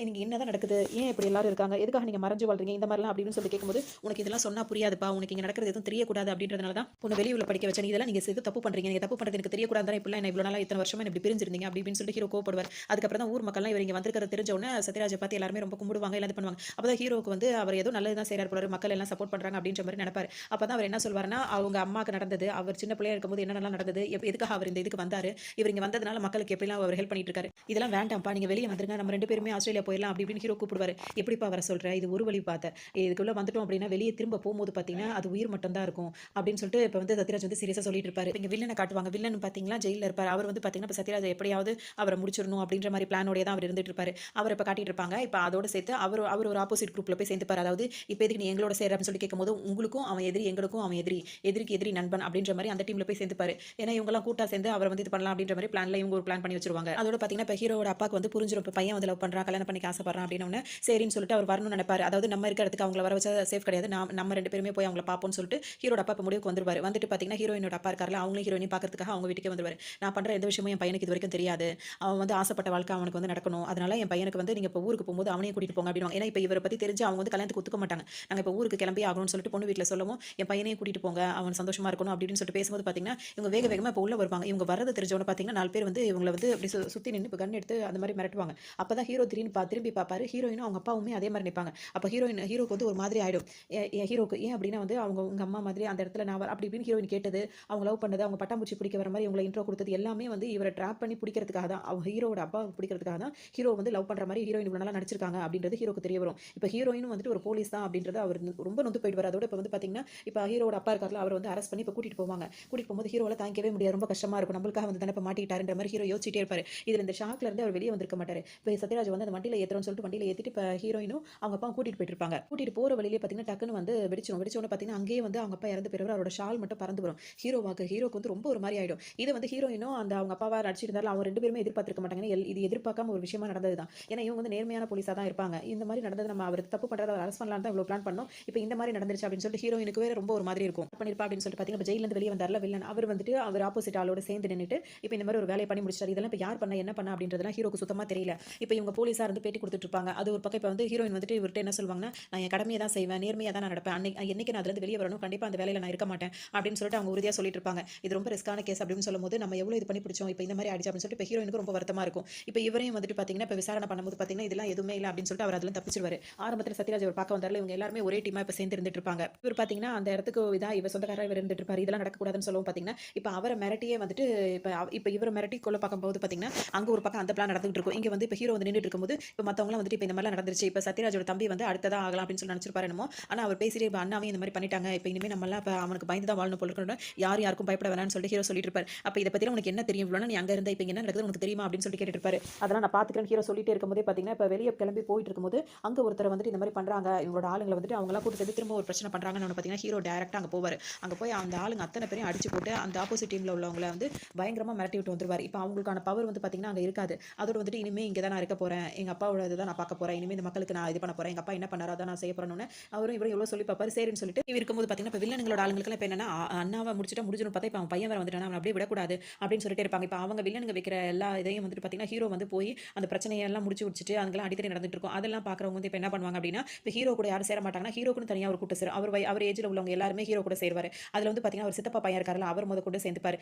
எனக்கு என்னதான் நடக்குது, ஏன் இப்படி எல்லாரும் இருக்காங்க, எதுக்காக நீங்கள் மறைஞ்சு வாழ்றீங்க இந்த மாதிரிலாம் அப்படின்னு சொல்லி கேட்கும்போது, உனக்கு இதெல்லாம் சொன்னால் புரியாதுப்பா, உனக்கு இங்கே நடக்கிறது எதுவும் தெரியக்கூடாது அப்படின்றதுனால தான் உன்னை வெளியூரில் படிக்க வச்சேன், இதெல்லாம் நீங்கள் எது தப்பு பண்ணுறீங்க, நீங்கள் தப்பு பண்ணுறது எனக்கு தெரியக்கூடாது தான் இப்படிலாம் என்ன இவ்வளோ நாளாக இத்தனை வருஷமா இப்படி பிரிஞ்சிருந்தீங்க அப்படின்னு சொல்லிட்டு ஹீரோ கோவப்படுவார். அதுக்கப்புறம் தான் ஊர் மக்கள்லாம் இவர் இங்கே வந்திருக்கிறத தெரிஞ்ச உடனே சத்யராஜை பார்த்து எல்லாருமே ரொம்ப கும்பிடுவாங்க, எல்லாம் பண்ணுவாங்க. அப்போ தான் ஹீரோக்கு வந்து அவர் ஏதோ நல்லது தான் செய்கிறார் போல, மக்கள் எல்லாம் சப்போர்ட் பண்ணுறாங்க அப்படின்ற மாதிரி நினைப்பார். அப்போ தான் அவர் என்ன சொல்வாருன்னா, அவங்க அம்மாவுக்கு நடந்தது, அவர் சின்ன பிள்ளையா இருக்கும்போது என்னென்னலாம் நடந்தது, எதுக்காக அவர் இந்த இதுக்கு வந்தார், இவர் இங்கே வந்ததுனால மக்களுக்கு எப்படிலாம் அவர் ஹெல்ப் பண்ணிட்டு இருக்காரு, இதெல்லாம் வேண்டாம்ப்பா, நீங்கள் வெளியே வந்துருங்க, நம்ம 2 பேருமே ஆஸ்திரேலியா போயிடலாம் அப்படி இப்படின்னு ஹீரோ கூப்பிடுவார். எப்படிப்பா வர சொல்கிற, இது ஒரு வழி பார்த்த, இதுக்குள்ளே வந்துட்டோம் அப்படின்னா வெளியே திரும்ப போகும்போது பார்த்தீங்கன்னா அது உயிர் மட்டும் தான் இருக்கும் அப்படின்னு சொல்லிட்டு இப்போ வந்து சத்யராஜ் வந்து சீரியஸாக சொல்லிட்டு இருப்பாரு. இங்கே வில்லனை காட்டுவாங்க. வில்லன் பார்த்தீங்கன்னா ஜெயிலில் இருப்பார். அவர் வந்து பார்த்தீங்கன்னா இப்போ சத்யராஜ் எப்படியாவது அவரை முடிச்சிடணும் அப்படின்ற மாதிரி பிளானோடய தான் அவர் இருந்துட்டு இருப்பாரு. அவர் இப்போ காட்டிட்டு இருப்பாங்க. இப்போ அதோட சேர்த்து அவர் ஒரு ஆப்போசிட் குரூப்பில் போய் சேர்ந்துப்பார். அதாவது இப்போ எதுக்கு நீ எங்களோட சேர அப்படின்னு சொல்லி கேட்கும்போது, உங்களுக்கும் அவன் எதிரி, எங்களுக்கும் அவன் எதிரி, எதிரிக்கு எதிரி நண்பன் அப்படின்ற மாதிரி அந்த டீமில் போய் சேர்ந்துப்பாரு. ஏன்னா இவங்கெல்லாம் கூட்டா சேர்ந்து அவரை வந்து இது பண்ணலாம் அப்படின்ற மாதிரி பிளான்ல இவங்க ஒரு பிளான் பண்ணி வச்சிருவாங்க. அதோட பார்த்தீங்கன்னா இப்போ ஹீரோட அப்பாவுக்கு வந்து புரிஞ்சிடும், இப்போ பையன் வந்து லவ் பண்ணுறான், கல்யாணம் பண்ணிக்க ஆசைப்படுறான் அப்படின்னு சரின்னு சொல்லிட்டு அவர் வரணும்னு நினைப்பாரு. அதாவது நம்ம இருக்கிற இடத்துக்கு அவங்கள வர வச்சா சேஃப் கிடையாது, நம்ம 2 பேருமே போய் அவங்கள பார்ப்போம்னு சொல்லிட்டு ஹீரோட அப்பா இப்போ முடிவுக்கு வந்துருவாரு. வந்துட்டு பார்த்தீங்கன்னா ஹீரோயினோட அப்பா இருக்கார்ல, அவங்களும் ஹீரோயினையும் பார்க்கறதுக்காக அவங்க வீட்டுக்கே வந்துருவாரு. நான் பண்ணுற எந்த விஷயமும் என் பையனுக்கு இது வரைக்கும் தெரியாது, அவன் வந்து ஆசைப்பட்ட வாழ்க்கை அவனுக்கு வந்து நடக்கணும், அதனால என் பையனுக்கு வந்து நீங்கள் இப்போ ஊருக்கு போகும்போது அவனையும் கூட்டிட்டு போங்க அப்படின்வாங்க. ஏன்னா இப்போ இவரை பற்றி தெரிஞ்சு அவங்க வந்து கல்யாணத்துக்கு ஒத்துக்க மாட்டாங்க. நாங்கள் இப்போ ஊருக்கு கிளம்பி ஆகணும்னு சொல்லிட்டு பொண்ணு வீட்டில் சொல்லவும், என் பையனையும் கூட்டிட்டு போங்க, அவன் சந்தோஷமா இருக்கணும் அப்படின்னு சொல்லிட்டு பேசும்போது பார்த்தீங்கன்னா இவங்க வேக வேகமாக இப்போ உள்ள வருவாங்க. இவங்க வரது தெரிஞ்சவன பார்த்தீங்கன்னா 4 பேர் வந்து இவங்களை வந்து அப்படி சுற்றி நின்று இப்போ கன் எடுத்து அந்த மாதிரி மிரட்டுவாங்க. அப்போ தான் ஹீரோ திரும்பி பார்ப்பாரு. ஹீரோயினும் அவங்க அப்பாவுமே அதே மாதிரி நிற்பாங்க. அப்போ ஹீரோக்கு வந்து ஒரு மாதிரி ஆகிடும். ஹீரோக்கு ஏன் அப்படின்னா வந்து உங்கள் அம்மா மாதிரி அந்த இடத்துல நான் அப்படி இப்படின்னு ஹீரோயின் கேட்டது, அவங்க லவ் பண்ணது, அவங்க பட்டாம்பூச்சி பிடிக்க வர மாதிரி இவங்களை இன்ட்ரோ கொடுத்தது எல்லாமே வந்து இவரை ட்ராப் பண்ணி பிடிக்கிறதுக்காக தான், அவங்க ஹீரோட அப்பா பிடிக்கிறதுக்காக தான் ஹீரோ வந்து லவ் பண்ணுற மாதிரி ஹீரோயின் இவ்வளோ நல்லா நடிச்சிருக்காங்க அப்படின்றது ஹீரோக்கு தெரிய வரும். இப்போ ஹீரோயினும் வந்துட்டு ஒரு போலீஸ் தான் அப்படின்றது அவர் ரொம்ப நொந்து போயிடுவார். அதோட இப்போ வந்து பார்த்தீங்கன்னா இப்போ ஹீரோட அப்பா இருக்கார்ல, அவர் வந்து அரெஸ்ட் பண்ணி இப்போ கூட்டிட்டு போவாங்க. கூட்டிட்டு போகும்போது ஹீரோவில் தாங்கிக்கவே முடியாது, ரொம்ப கஷ்டமாக இருக்கும், நம்மளுக்காக வந்து தானே இப்போ மாட்டிட்டாருன்ற மாதிரி ஹீரோ யோசிச்சிட்டே இருப்பார். இதில் இந்த ஷாக்ல இருந்து அவர் வெளியே வந்திருக்க மாட்டார். இப்போ சத்யராஜ் வந்து அந்த வண்டியில் ஏற்றுறோம்னு சொல்லிட்டு வண்டியில் ஏற்றிட்டு இப்போ ஹீரோயினும் அவங்க அப்பா கூட்டிட்டு போயிட்டு இருப்பாங்க. கூட்டிட்டு போகிற வழியிலே பார்த்தீங்கன்னா டக்குன்னு வந்து வெடிச்சோன்னு பார்த்தீங்கன்னா அங்கேயே வந்து அவங்க அப்பா இறந்து போயிடுவார். அவரோட ஷால் மட்டும் பறந்து வரும். ஹீரோக்கு வந்து ரொம்ப ஒரு மாதிரி ஆகிடும். இது வந்து ஹீரோயினும் அந்த அவங்க அப்பாவா நடிச்சிருந்தாலும் அவங்க 2 பேருமே எதிர்பார்த்திருக்க மாட்டாங்க. இது எதிர்பார்க்காம ஒரு விஷயமா நடந்தது தான். ஏன்னா இவங்க வந்து நேர்மையான போலீஸாக தான் இருப்பாங்க. இந்த மாதிரி நடந்தது, நம்ம அவர் தப்பு பண்ணுறத அவர் அரெஸ்ட் பண்ணலாம் தான் இவ்வளோ பிளான் பண்ணோம். இப்போ இந்த மாதிரி நடந்துருச்சு அப்படின்னு சொல்லிட்டு ஹீரோயினுக்கு வேற ரொம்ப ஒரு மாதிரி இருக்கும். பண்ணிருப்பா அப்படின்னு சொல்லிட்டு பார்த்தீங்கன்னா ஜெயிலிருந்து வெளியே வந்தார்ல வில்லன், அவர் வந்துட்டு அவர் ஆப்போசிட் ஆளோட சேர்ந்து நின்றுட்டு இப்போ இந்த மாதிரி ஒரு வேலையை பண்ணி முடிச்சிட்டாரு. இதெல்லாம் இப்போ யார் பண்ண என்ன பண்ண அப்படின்றதுலாம் ஹீரோக்கு சுத்தமாக தெரியல. இப்போ இவங்க போலீஸாக இருந்து பேட்டி கொடுத்துட்டு இருப்பாங்க. அது ஒரு பக்கம். இப்போ வந்து ஹீரோயின் வந்துட்டு இவர்கிட்ட என்ன சொல்லுவாங்கன்னா, நான் என் கடமையை தான் செய்வேன், நேர்மையாக தான் நான் நடப்பேன், என்னைக்கு நான் அதுலேருந்து வெளியே வரணும், கண்டிப்பாக அந்த வேலையில் நான் இருக்க மாட்டேன் அப்படின்னு சொல்லிட்டு அவங்க உறுதியாக சொல்லிட்டு இருப்பாங்க. இது ரொம்ப ரிஸ்கான கேஸ் அப்படின்னு சொல்லும்போது நம்ம எவ்வளோ இது பண்ணி பிடிச்சோம், இப்போ இந்த மாதிரி ஆயிடுச்சு அப்படின்னு சொல்லிட்டு இப்போ ஹீரோயினுக்கு ரொம்ப வருத்தமாக இருக்கும். இப்போ இவரையும் வந்துட்டு பார்த்தீங்கன்னா இப்போ விசாரணை பண்ணும்போது பார்த்தீங்கன்னா இதெல்லாம் எதுவுமே இல்லை அப்படின்னு சொல்லிட்டு அவர் அதில் தப்பிச்சிருவாரு. ஆரம்பத்தில் சத்யராஜ் அவர் பார்க்க வந்தார்ல, இவங்க எல்லாருமே ஒரே டீமாக இப்போ சேர்ந்து இருந்துட்டு இருப்பாங்க. இவர் பார்த்தீங்கன்னா அந்த இடத்துக்கு இதாக இவர் சொந்தக்காரர் இவர் இருந்துட்டு இருப்பார். இதெல்லாம் நடக்கக்கூடாதுன்னு சொல்லவும் பார்த்தீங்கன்னா இப்போ அவரை மிரட்டியே வந்துட்டு இப்போ இவரை மிரட்டி கொள்ள பார்க்கும்போது பார்த்தீங்கன்னா அங்கே ஒரு பக்கம் அந்த பிளான் நடந்துட்டு இருக்கும். இங்கே வந்து இப்போ ஹீரோ வந்து நின்றுட்டு இருக்கும்போது இப்போ மற்றவங்களாம் வந்துட்டு இப்போ இந்த மாதிரிலாம் நடந்துருச்சு, இப்போ சத்யராஜோட தம்பி வந்து அடுத்ததாக ஆகலாம் அப்படின்னு சொல்லி நினச்சிருப்பாரு என்னமோ. ஆனால் அவர் பேசிட்டு இப்போ அண்ணாவையும் இந்த மாதிரி பண்ணிட்டாங்க, இப்போ இனிமேல் நம்மளாம் இப்போ அவனுக்கு பயந்து தான் வாழணும் போல இருக்கணும், யாருக்கும் பயப்பட வேணாம்னு சொல்லிட்டு ஹீரோ சொல்லிட்டு இருப்பார். அப்போ இதை பற்றி உனக்கு என்ன தெரியும், இவ்வளோ நீ அங்கே இருந்தால் இப்போ என்ன நடக்குது உனக்கு தெரியுமா அப்படின்னு சொல்லிட்டு கேட்டுட்டு இருப்பாரு. அதெல்லாம் நான் பார்த்துக்கிறேன் ஹீரோ சொல்லிட்டே இருக்கும்போதே பார்த்தீங்கன்னா இப்போ வெளியே கிளம்பி போயிட்டு இருக்கும்போது அங்கே ஒருத்தர் வந்துட்டு இந்த மாதிரி பண்ணுறாங்க, இவங்களோட ஆளுங்களை வந்துட்டு அவங்களாம் கூட்டு சேர்த்து திரும்ப ஒரு பிரச்சனை பண்ணுறாங்கன்னு பார்த்தீங்கன்னா ஹீரோ டேரெக்டாக அங்கே போவார். அங்கே போய் அந்த ஆளுங்க அத்தனை பேரையும் அடிச்சு போட்டு அந்த ஆப்போசிட் டீமில் உள்ளவங்களை வந்து பயங்கரமாக மிரட்டி விட்டு வந்துருவார். இப்போ அவங்களுக்கான பவர் வந்து பார்த்தீங்கன்னா அங்கே இருக்காது. அதோட வந்துட்டு இனிமேல் இங்கே தான் நான் இருக்க போகிறேன், எங்கள் அப்பாவோட இதை தான் நான் பார்க்க போகிறேன், இனிமேல் இந்த மக்களுக்கு நான் இது பண்ண போகிறேன், எங்கள் அப்பா என்ன பண்ணாரோ அதை நான் செய்ய போகிறேன்னு அவரும் இவரும் எவ்வளோ சொல்லி பார்ப்பாரு. சரின்னு சொல்லிட்டு இவர் இருக்கும்போது பார்த்தீங்கன்னா இப்போ வில்லனுங்களோட ஆளுங்களுக்குலாம் இப்போ என்னன்னா அண்ணாவை முடிஞ்சுன்னு பார்த்தா இப்போ அவன் பையன் வேறு வந்துட்டான், அவன் அப்படியே விடக்கூடாது அப்படின்னு சொல்லிட்டு இருப்பாங்க. இப்போ அவங்க வில்லனுங்க வைக்கிற எல்லா இதையும் வந்துட்டு பார்த்தீங்கன்னா ஹீரோ வந்து போய் அந்த பிரச்சனையெல்லாம் முடிச்சு வச்சுட்டு அங்கெல்லாம் அடிக்கடி நடந்துட்டு இருக்கும். அதெல்லாம் பார்க்குறவங்க வந்து இப்போ என்ன பண்ணுவாங்க அப்படின்னா இப்போ ஹீரோ கூட யாரும் சேர மாட்டாங்கன்னா ஹீரோக்குன்னு தனியாக ஒரு கூட்டம் சேரும். அவர் ஏஜில் உள்ளவங்க எல்லாருமே ஹீரோ கூட சேருவார். அதில் வந்து பார்த்தீங்கன்னா ஒரு சித்தப்பா பையன் இருக்காருல்ல, அவர் முத கொண்டு சேர்ந்துப்பார்.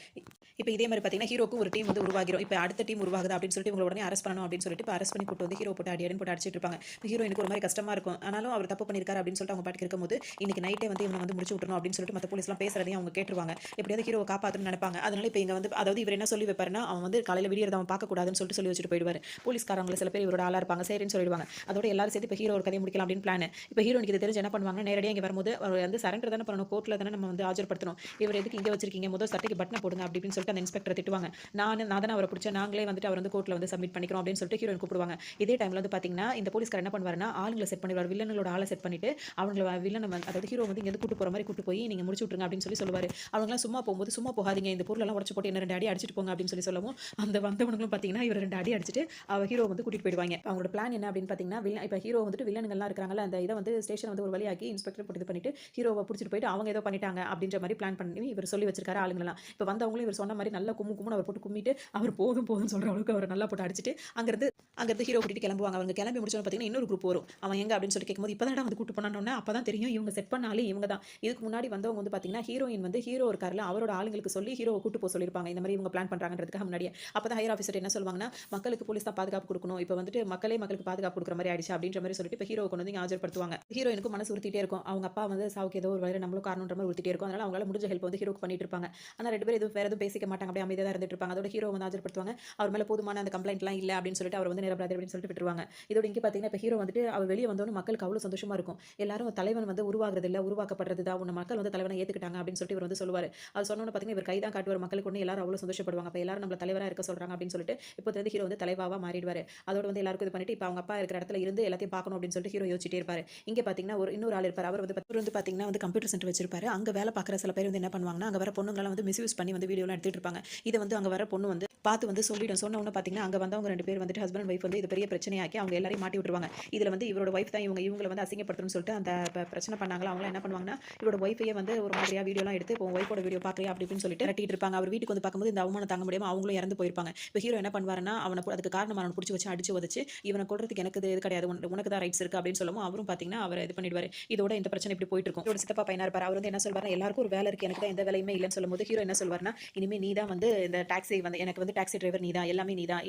இப்போ இதே மாதிரி பார்த்தீங்கன்னா ஹீரோக்கு ஒரு டீம் வந்து உருவாகிரும். இப்போ அடுத்த டீம் உருவாகுது அப்படின்னு சொல்லிட்டு இவங்க உடனே அரெஸ்ட் பண்ணணும் அப்படின்னு சொல்லிட்டு இப்போ அரெஸ்ட் பண்ணி கூட்டு வந்து ஹீரோ போட்டு அடியடின்னு போட்டு அடிச்சிட்டு இருப்பாங்க. இப்போ ஹீரோயினுக்கு ஒரு மாதிரி கஷ்டமா இருக்கும். ஆனாலும் அவர் தப்பு பண்ணியிருக்காரு அப்படின்னு சொல்லிட்டு அவங்க பாட்டுக்கு இருக்கும்போது இன்னைக்கு நைட்டே வந்து இவனை வந்து முடிச்சு விட்டுறணும் அப்படின்னு சொல்லிட்டு மற்ற போலீஸ்லாம் பேசுறதையும் அவங்க கேட்டுருவாங்க. எப்படியாவது ஹீரோவை காப்பாற்றணும்னு நினைப்பாங்க. அதனால இப்போ இங்கே வந்து அதாவது இவர் என்ன சொல்லி வைப்பாருன்னா, அவன் வந்து காலையில் விடியறத அவன் பார்க்கக்கூடாதுன்னு சொல்லிட்டு சொல்லி வச்சுட்டு போயிடுவார். போலீஸ்காரங்களை சில பேர் இவரோட ஆளாக இருப்பாங்க, சரின்னு சொல்லிடுவாங்க. அதோட எல்லாரும் சேர்த்து இப்போ ஹீரோ ஒரு கதையை முடிக்கலாம் அப்படின்னு பிளான். இப்போ ஹீரோனுக்கு இது தெரிஞ்சு என்ன பண்ணுவாங்கன்னா, நேரடியாக இங்கே வரும்போது அவர் வந்து சரண்டர் தானே பண்ணணும், கோர்ட்டில் தானே நம்ம வந்து ஆஜர்படுத்தணும், இவர் எதுக்கு இங்கே வச்சிருக்கீங்க, முதல் சட்டைக்கு பட்டனை போடுங்க அப்படி இப்படின்னு சொல்லிட்டு அந்த இன்ஸ்பெக்டர் திட்டுவாங்க. நான் தானே அவரை பிடிச்சேன், நாங்களே வந்துட்டு அவர் வந்து கோர்ட்டில் வந்து சப்மிட் பண்ணிக்கிறோம் அப்படின்னு சொல்லிட்டு ஹீரோயின் கூப்பிடுவாங்க. இதே டைமில் வந்து பார்த்தீங்கன்னா இந்த போலீஸ்கார் என்ன பண்ணுவாருன்னா ஆளுங்களை செட் பண்ணிடுவார், வில்லனோட ஆளை செட் பண்ணிட்டு அவங்கள வில்லன் அதாவது ஹீரோ வந்து இங்கே கூட்டு போகிற மாதிரி கூட்டு போய் நீங்கள் முடிச்சு விட்டுருங்க அப்படின்னு சொல்லி சொல்லுவார். அவங்களாம் சும்மா போகும்போது சும்மா போகாதீங்க, இந்த பொருளெல்லாம் உடச்சு போட்டு என்ன 2 அடி அடிச்சிட்டு போங்க அப்படின்னு சொல்லவும் அந்த வந்தவங்களும் பார்த்தீங்கன்னா இவர் 2 அடி அடிச்சுட்டு ஹீரோ வந்து கூட்டிட்டு போயிடுவாங்க. அவங்களோட பிளான் என்ன அப்படின்னு பார்த்தீங்கன்னா இப்போ ஹீரோ வந்துட்டு வில்லனுங்கள்லாம் இருக்காங்கல்ல, அந்த இதை வந்து ஸ்டேஷன் வந்து ஒரு வழியாக்கி இன்ஸ்பெக்டர் போட்டு இது பண்ணிட்டு ஹீரோவை பிடிச்சிட்டு போயிட்டு அவங்க ஏதோ பண்ணிட்டாங்க அப்படின்ற மாதிரி பிளான் பார்த்தீங்கன்னா இவர் சொல்லி வச்சிருக்காரு ஆளுங்களெல்லாம். இப்போ வந்தவங்களும் இவர் சொன்ன மாதிரி நல்லா கும்முன்னு அவர் போட்டு கும்மிட்டு அவர் போதும் போதும்னு சொல்கிற அளவுக்கு அவர் நல்லா போட்டு அடிச்சுட்டு அங்கேருந்து ஹீரோ கூட்டிட்டு கிளம்புவாங்க. அவங்க கிளம்பி முடிச்சோன்னு பார்த்தீங்கன்னா இன்னொரு குரூப் வரும். அவன் எங்கே அப்படின்னு சொல்லி கேட்கும்போது இப்போ தான் வந்து கூட்டு பண்ணணும்னா அப்போ தான் தெரியும் இவங்க செட் பண்ணாலே இவங்க தான். இதுக்கு முன்னாடி வந்தவங்க வந்து பார்த்தீங்கன்னா ஹீரோயின் வந்து ஹீரோ இருக்காருல அவரோட ஆளுங்களுக்கு சொல்லி ஹீரோவை கூட்டு போக சொல்லியிருப்பாங்க. இந்த மாதிரி இவங்க பிளான் பண்ணுறாங்கன்றதுக்காக முன்னாடியே. அப்போ தான் ஹையர் ஆஃபீஸர் என்ன சொல்லுவாங்கன்னா மக்களுக்கு போலீஸ் தான் பாதுகாப்பு கொடுக்கணும். இப்போ வந்துட்டு மக்களுக்கு பாதுகாப்பு கொடுக்குற மாதிரி ஆயிடுச்சு அப்படின்ற மாதிரி சொல்லிட்டு இப்போ ஹீரோவை கொண்டு வந்து ஆஜர்படுத்துவாங்க. ஹீரோயினுக்கு மனசு உறுத்திட்டே இருக்கும். அவங்க அப்பா வந்து சாவுக்கு ஏதோ ஒரு வேலை நம்மளும் காரணன்ற மாதிரி உறுத்திட்டே இருக்கும். அதனால அவங்களால முடிஞ்ச ஹெல்ப் வந்து ஹீரோக்கு பண்ணிட்டு இருப்பாங்க. ஆனால் 2 பேரும் வேற எதுவும் பேசிக்க மாட்டாங்க. அப்படியே அமைதியாக தான் இருந்துட்டு இருப்பாங்க. அதோட ஹீரோ வந்து ஆஜர்படுத்துவாங்க. அவர் மேலே போதுமான அந்த கம்ப்ளைண்ட்லாம் இல்லை அப்படின்னு சொல்லிட்டு அவர் வந்து நிரபராதி அப்படின்னு சொல்லிட்டு விட்டுருவாங்க. இதோட இங்கே பார்த்தீங்கன்னா இப்போ ஹீரோ வந்துட்டு அவர் வெளியே வந்தோன்னு மக்களுக்கு அவ்வளோ சந்தோஷமா இருக்கும். எல்லாரும் தலைவன் வந்து உருவாகிறது இல்லை உருவாக்கப்படுறது தான் உன்னை மக்கள் வந்து தலைவனை ஏற்றுக்கிட்டாங்க அப்படின்னு சொல்லிட்டு இவர் வந்து சொல்லுவார். அது சொன்னோன்னு பார்த்தீங்கன்னா இவர் கைதான் காட்டுவார் மக்களுக்கு ஒன்று எல்லாரும் அவ்வளோ சந்தோஷப்படுவாங்க. அப்போ எல்லாரும் நம்மள தலைவராக இருக்க சொல்கிறாங்க அப்படின்னு சொல்லிட்டு இப்போ வந்து ஹீரோ வந்து தலைவாவாக மாறிடுவார். அதோட வந்து எல்லாருக்கும் இது பண்ணிட்டு இப்போ அவங்க அப்பா இருக்கிற இடத்துல இருந்து எல்லாத்தையும் பார்க்கணும் அப்படின்னு சொல்லிட்டு ஹீரோ யோசிச்சிட்டே இருப்பார். இங்கே பார்த்தீங்கன்னா இன்னொரு ஆள் இருப்பார். அவர் வந்து பார்த்தீங்கன்னா வந்து கம்ப்யூட்டர் சென்டர் வச்சிருப்பாரு. அங்கே வேலை பார்க்குற சில பேர் வந்து என்ன பண்ணுவாங்கன்னா அங்கே வர பொண்ணுங்களை வந்து மிஸ்யூஸ் பண்ணி வந்து வீடியோலாம் எடுத்துட்டு இருப்பாங்க. இதை வந்து அங்கே வர பொண்ணு வந்து பார்த்து வந்து சொல்லிடும். சொன்ன உடனே பார்த்தீங்கன்னா அங்கே வந்தவங்க 2 பேர் வந்துட்டு ஹஸ்பண்ட் அண்ட் ஒய்ஃப் வந்து இது பெரிய பிரச்சனையாக்கி அவங்க எல்லாரையும் மாட்டி விட்டுருவாங்க. இதில் வந்து இவரோட ஒய்ஃப் தான் இவங்களை வந்து அசிங்கப்படுத்தணும்னு சொல்லிட்டு அந்த பிரச்சனை பண்ணாங்களா அவங்கள என்ன பண்ணுவாங்கன்னா இவரோட ஒய்ஃபையே வந்து ஒரு மாதிரியா வீடியோலாம் எடுத்து இப்போ ஒய்ஃபோட வீடியோ பார்க்கறியா அப்படி இப்படின்னு சொல்லிட்டு ரட்டிட்டு இருப்பாங்க. அவர் வீட்டுக்கு வந்து பார்க்கும்போது இந்த அவமானம் தாங்க முடியாம அவங்களும் இறந்து போயிருப்பாங்க. இப்போ ஹீரோ என்ன பண்ணுவாருன்னா அதுக்கு காரணம் அவனை பிடிச்சி வச்சு அடிச்சு உதச்சு இவனை கொள்றதுக்கு எனக்கு இது கிடையாது உனக்கு தான் ரைட்ஸ் இருக்கு அப்படின்னு சொல்லுவோம். அவரும் பார்த்தீங்கன்னா அவர் இது பண்ணிடுவாரு. இதோட இந்த பிரச்சனை இப்படி போயிட்டு இருக்கும். இவரோட சித்தப்பா பையனா இருப்பார். அவர் வந்து என்ன சொல்வாருன்னா எல்லாருக்கும் ஒரு வேலை இருக்கு எனக்கு தான் எந்த வேலையுமே இல்லைன்னு சொல்லும்போது ஹீரோ என்ன சொல்வாருன்னா இனிமே நீ தான் வந்து இந்த டாக்ஸி வந்து எனக்கு வந்து டாக்ஸி டிரைவர் நீ தான் எல்லாமே நீ தான்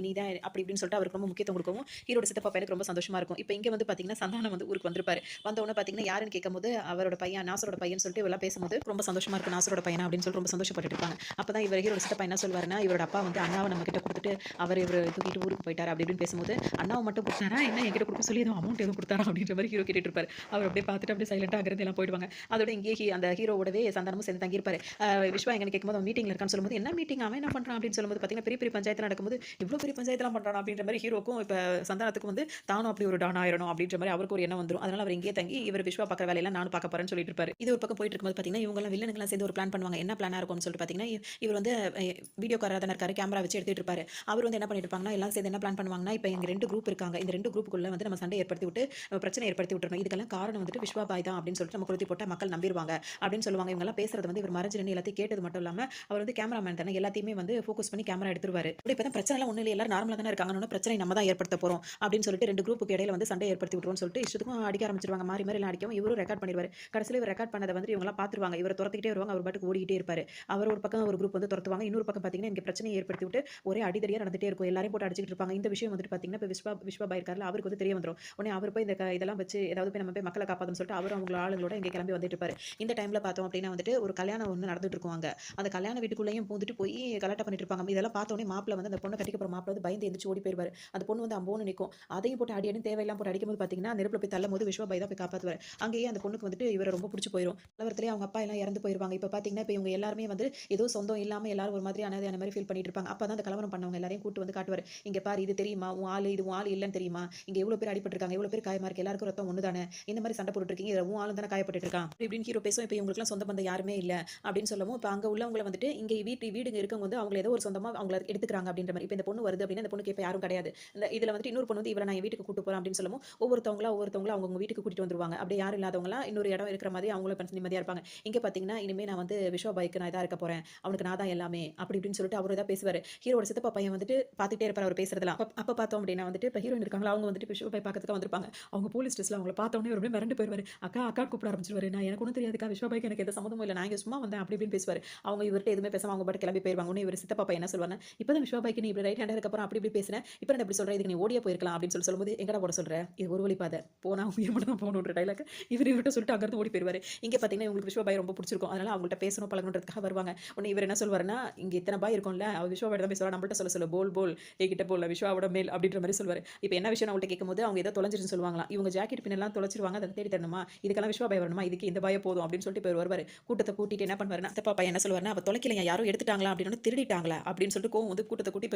அப்படி இப்படின்னு சொல்லிட்டு அவருக்கு ரொம்ப முக்கியத்துவம் கொடுக்கவும் ஹீரோட சித்தப்பா பையனுக்கு ரொம்ப சந்தோஷமா இருக்கும். இப்போ இங்கே வந்து பார்த்தீங்கன்னா சந்தானம் வந்து ஊருக்கு வந்திருப்பாரு. வந்தவொடனே பார்த்தீங்கன்னா யாருன்னு கேட்கும்போது அவரோட பையன் நாசரோட பையன் சொல்லிட்டு எல்லாம் பேசும்போது ரொம்ப சந்தோஷமா இருக்கு நாசரோட பையன் அப்படின்னு சொல்லி ரொம்ப சந்தோஷப்பட்டு இருப்பாங்க. அப்பதான் இவர் ஹீரோட சித்தப்பா என்ன சொல்வாருன்னா இவரோட அப்பா வந்து அண்ணாவை நம்ம கிட்ட கொடுத்துட்டு இவர் தூக்கிட்டு ஊருக்கு போயிட்டாரு அப்படி இப்படின்னு பேசும்போது அண்ணாவை மட்டும் கொடுத்தாரா என்ன என்கிட்ட கொடுக்க சொல்லி எதுவும் அமௌண்ட் எதுவும் கொடுத்தாரா அப்படின்ற மாதிரி ஹீரோ கேட்டுட்டு இருப்பாரு. அவர் அப்படியே பார்த்துட்டு அப்படியே சைலண்டா அங்கிருந்து எல்லாம் போயிடுவாங்க. அதோட இங்கே அந்த ஹீரோவோடவே சந்தானமும் சேர்ந்து தங்கியிருப்பாரு. விஸ்வா எங்கன்னு கேட்கும்போது அவன் மீட்டிங்ல இருக்கான்னு சொல்லும்போது என்ன மீட்டிங் அவன் என்ன பண்றான் அப்படின்னு சொல்லும்போது பார்த்தீங்கன்னா பெரிய பெரிய பஞ்சாயத்து நடக்கும்போது இவ்வளோ பெரிய பஞ்சாயத்துலாம் பண்றான் அப்படின்ற மாதிரி ஹீரோக்கும் இப்போ சந்தானத்துக்கு வந்து தானும் அப்படி ஒரு டான் ஆயிரணும் அப்படின்ற மாதிரி அவருக்கு ஒரு எண்ணம் வந்துடும். அதனால அவர் இங்கே தங்கி இவர் விஸ்வா பார்க்குற வேலையெல்லாம் நானும் பார்க்க போறேன்னு சொல்லிட்டு இருப்பாரு. இது ஒரு பக்கம் போயிட்டு இருக்கும்போது பார்த்தீங்கன்னா இவங்கெல்லாம் வில்லனுங்கெல்லாம் சேர்ந்து ஒரு பிளான் பண்ணுவாங்க. என்ன பிளானா இருக்கும்னு சொல்லிட்டு பார்த்தீங்கன்னா இவர் வந்து வீடியோ காரராக தான் இருக்காரு. கேமரா வச்சு எடுத்துட்டு இருப்பாரு. அவர் வந்து என்ன பண்ணிட்டு இருப்பாங்கன்னா எல்லாம் சேர்ந்து என்ன பிளான் பண்ணுவாங்கன்னா இப்போ எங்க 2 குரூப் இருக்காங்க. இந்த 2 குரூப்புக்குள்ள வந்து நம்ம சண்டை ஏற்படுத்தி விட்டு பிரச்சனை ஏற்படுத்தி விட்டுறணும். இதுக்கெல்லாம் காரணம் வந்துட்டு விஸ்வா பாய் தான் அப்படின்னு சொல்லிட்டு நம்ம கொளுத்தி போட்டா மக்கள் நம்பிடுவாங்க அப்படின்னு சொல்லுவாங்க. இவங்க எல்லாம் பேசுறது வந்து இவர் மறைஞ்சு நின்று எல்லாத்தையும் கேட்டது மட்டும் இல்லாம அவர் வந்து கேமராமேன் தானே எல்லாத்தையுமே வந்து ஃபோக்கஸ் பண்ணி கேமரா எடுத்துருவாரு. இப்போ தான் பிரச்சனை எல்லாம் ஒன்றும் இல்லை எல்லாரும் நார்மலாக தானே இருக்காங்க. பிரச்சனை நம்ம தான் ஏற்படுத்த போறோம் அப்படின்னு சொல்லிட்டு 2 குரூப்புக்கு இடையில வந்து சண்டை ஏற்படுத்தி விட்டுருவோம்னு சொல்லிட்டு இஷ்டத்துக்கும் அடிக்க ஆரம்பிச்சிருவாங்க. மாறி மாறி எல்லாம் அடிக்கவும் இவரும் ரெக்கார்ட் பண்ணிடுவாரு. கடைசியில் இவர் ரெக்கார்ட் பண்ணதை வந்து இவங்க எல்லாம் பார்த்துருவாங்க. இவரை துரத்திக்கிட்டே வருவாங்க. அவர் பாட்டுக்கு ஓடிக்கிட்டே இருப்பாரு. அவர் ஒரு பக்கம் ஒரு குரூப் வந்து துரத்துவாங்க. இன்னொரு பக்கம் பார்த்தீங்கன்னா இங்கே பிரச்சனையை ஏற்படுத்தி விட்டு ஒரே அடிதடியாக நடந்துட்டே இருக்கும். எல்லாரையும் போட்டு அடிச்சிட்டு இருப்பாங்க. இந்த விஷயம் வந்துட்டு பார்த்தீங்கன்னா இப்போ விஸ்வா பாய் இருக்காருல அவருக்கு வந்து தெரிய வந்துடும். உடனே அவர் போய் இதெல்லாம் வச்சு ஏதாவது போய் நம்ம போய் மக்களை காப்பாற்றணும்னு சொல்லிட்டு அவரும் அவங்க ஆளுங்களோட இங்கே கிளம்பி வந்துட்டு இருப்பாரு. இந்த டைம்ல பார்த்தோம் அப்படின்னா வந்துட்டு ஒரு கல்யாணம் ஒன்று நடந்துட்டு இருக்குவாங்க. அந்த கல்யாண வீட்டுக்குள்ளேயும் பூந்துட்டு போய் கலாட்டா பண்ணிட்டு இருப்பாங்க. இதெல்லாம் பார்த்தோன்னே மாப்பிள்ள வந்து அந்த பொண்ணை கட்டிக்க போற மாப்பிள்ள வந்து பயந்து எந்திரிச்சு ஓடி போயிருவாரு. அந்த பொண்ணு வந்து அம்போன்னு நிற்கும். அதையும் போட்டு அடியடின்னு தேவையெல்லாம் போட்டு அடிக்கும்போது பார்த்தீங்கன்னா நெருப்புல போய் தள்ளும் போது விஸ்வா பாய் தான் போய் காப்பாற்றுவார். அங்கேயே அந்த பொண்ணுக்கு வந்துட்டு இவரை ரொம்ப பிடிச்சி போயிடும். கலவரத்திலேயே அவங்க அப்பா எல்லாம் இறந்து போயிருவாங்க. இப்போ பார்த்தீங்கன்னா இப்போ இவங்க எல்லாருமே வந்து ஏதோ சொந்தம் இல்லாமல் எல்லாரும் ஒரு மாதிரி அனாதை அந்த மாதிரி ஃபீல் பண்ணிட்டு இருப்பாங்க. அப்போ தான் அந்த கலவரம் பண்ணவங்க எல்லாரையும் கூட்டு வந்து காட்டுவார். இங்கே பாரு இது தெரியுமா உன் ஆளு இது உன் ஆளு இல்லைன்னு தெரியுமா இங்கே எவ்வளோ பேர் அடிபட்டிருக்காங்க எவ்வளோ பேர் காயமா இருக்கு எல்லாருக்கும் ரத்தம் ஒன்று தானே இந்த மாதிரி சண்டை போட்டுட்டு இருக்கீங்க உன் ஆளும் தானே காயப்பட்டு இருக்கான் இப்படின்னு ஹீரோ பேசும். இப்போ இவங்களுக்குலாம் சொந்த பந்தம் யாருமே இல்லை அப்படின்னு சொல்லவும் இப்போ அங்கே உள்ளவங்களை வந்துட்டு இங்கே வீடுங்க இருக்கவங்க வந்து அவங்க ஏதோ ஒரு சொந்தமாக அவங்கள எடுத்துக்கிறாங்க அப்படின்ற மாதிரி. இப்போ இந்த பொண்ணு வருது அப்படின்னா இந்த பொண்ணுக்கு இப்போ யாரும் கிடையாது. இந்த இதில் வந்துட்டு இன்னொரு பொண்ணு வந்து இவரை நான் என் வீட்டுக்கு கூட்டு போறேன் அப்படின்னு சொல்லவும் ஒவ்வொருத்தவங்களா அவங்க வீட்டுக்கு கூட்டிட்டு வந்துருவாங்க. அப்படியே யாரும் இல்லாதவங்களா இன்னொரு இடம் இருக்கிற மாதிரி அவங்கள பண்ணி நிம்மதியாக இருப்பாங்க. இங்கே பார்த்தீங்கன்னா இனிமே நான் வந்து விஸ்வா பாய்க்கு நான் இதாக இருக்க போறேன் அவனுக்கு நான் தான் எல்லாமே அப்படி இப்படின்னு சொல்லிட்டு அவர் தான் பேசுவார். ஹீரோட சித்தப்பா பையன் வந்துட்டு பார்த்துட்டே இருப்பார் அவர் பேசுறதுலாம். அப்போ பார்த்தோம் அப்படின்னா வந்துட்டு இப்போ ஹீரோயின் இருக்காங்களா அவங்க வந்துட்டு விஸ்வா பாய் பார்க்கறதுக்கு வந்திருப்பாங்க. அவங்க போலீஸ் ஸ்டேஷன்ல அவங்கள பார்த்தோன்னே ஒரு மிரண்டு போயிருவாரு. அக்கா கூப்பிட ஆரம்பிச்சிருவாரு. நான் எனக்கு ஒன்றும் தெரியாதுக்கா விஸ்வா பாய்க்கு எனக்கு எந்த சம்மந்தமும் இல்லை நான் இங்கே சும்மா வந்தேன் அப்படி இப்படின்னு பேசுவார். அவங்க இவர்கிட்ட எதுவுமே பேசாம அவங்க பாட்டு கிளம்பி போயிருவாங்க. உடனே இவர் சித்தப்பா பையன் என்ன சொல்லுவாங்க இப்போ தான் விஸ்வா பாய்க்கு நீ இப்படி ரைட் ஹேண்டா இருக்கப்பறம் அப்படி இப்படி பேசுறேன் இப்போ நான் எப்படி சொல்றேன் இதுக்கு நீ ஓடியே போயிருக்கலாம் அப்படின்னு சொல்லும்போது எங்கடா போட சொல்றேன் இது ஒரு வழி பாதை போனா உயிர் மட்டும் தான் போகணுன்ற டைலாக் இவர்கிட்ட சொல்லிட்டு அங்கிருந்து ஓடி போயிருவாரு. இங்கே பார்த்தீங்கன்னா இவங்களுக்கு விஸ்வா பாய் ரொம்ப பிடிச்சிருக்கும். அதனால அவங்கள்ட்ட பேசணும் பழகணுன்றதுக்காக வருவாங்க. உடனே இவர் என்ன சொல்வாருன்னா இங்கே இத்தனை பாய் இருக்கும்ல அவர் விஸ்வா பாய் தான் பேசுவார் நம்மள்ட்ட சொல்ல போல் என்கிட்ட போல விஸ்வாவோட மேல் அப்படின்ற மாதிரி சொல்வார். இப்போ என்ன விஷயம் அவங்கள்ட்ட கேட்கும்போது அவங்க ஏதோ தொலைஞ்சிருன்னு சொல்லுவாங்களா இவங்க ஜாக்கெட் பின்னெல்லாம் தொலைச்சிருவாங்க அதை தேடி தரணுமா இதுக்கெல்லாம் விஸ்வா பாய் வரணுமா இதுக்கு இந்த பாய போதும் அப்படின்னு சொல்லிட்டு இப்போ வருவார். கூட்டத்தை கூட்டிட்டு என்ன பண்ணுவாருன்னா சித்தப்பா பையன் என்ன சொல்வாருன்னா அப்போ தொலைக்கலையா யாரும் எடுத்துட்டாங்களா அப்படின்னு திருடிட்டாங்களா அப்படின்னு சொல்லிட்டு கோவம் வந்து கூட்டத்தை கூட்டி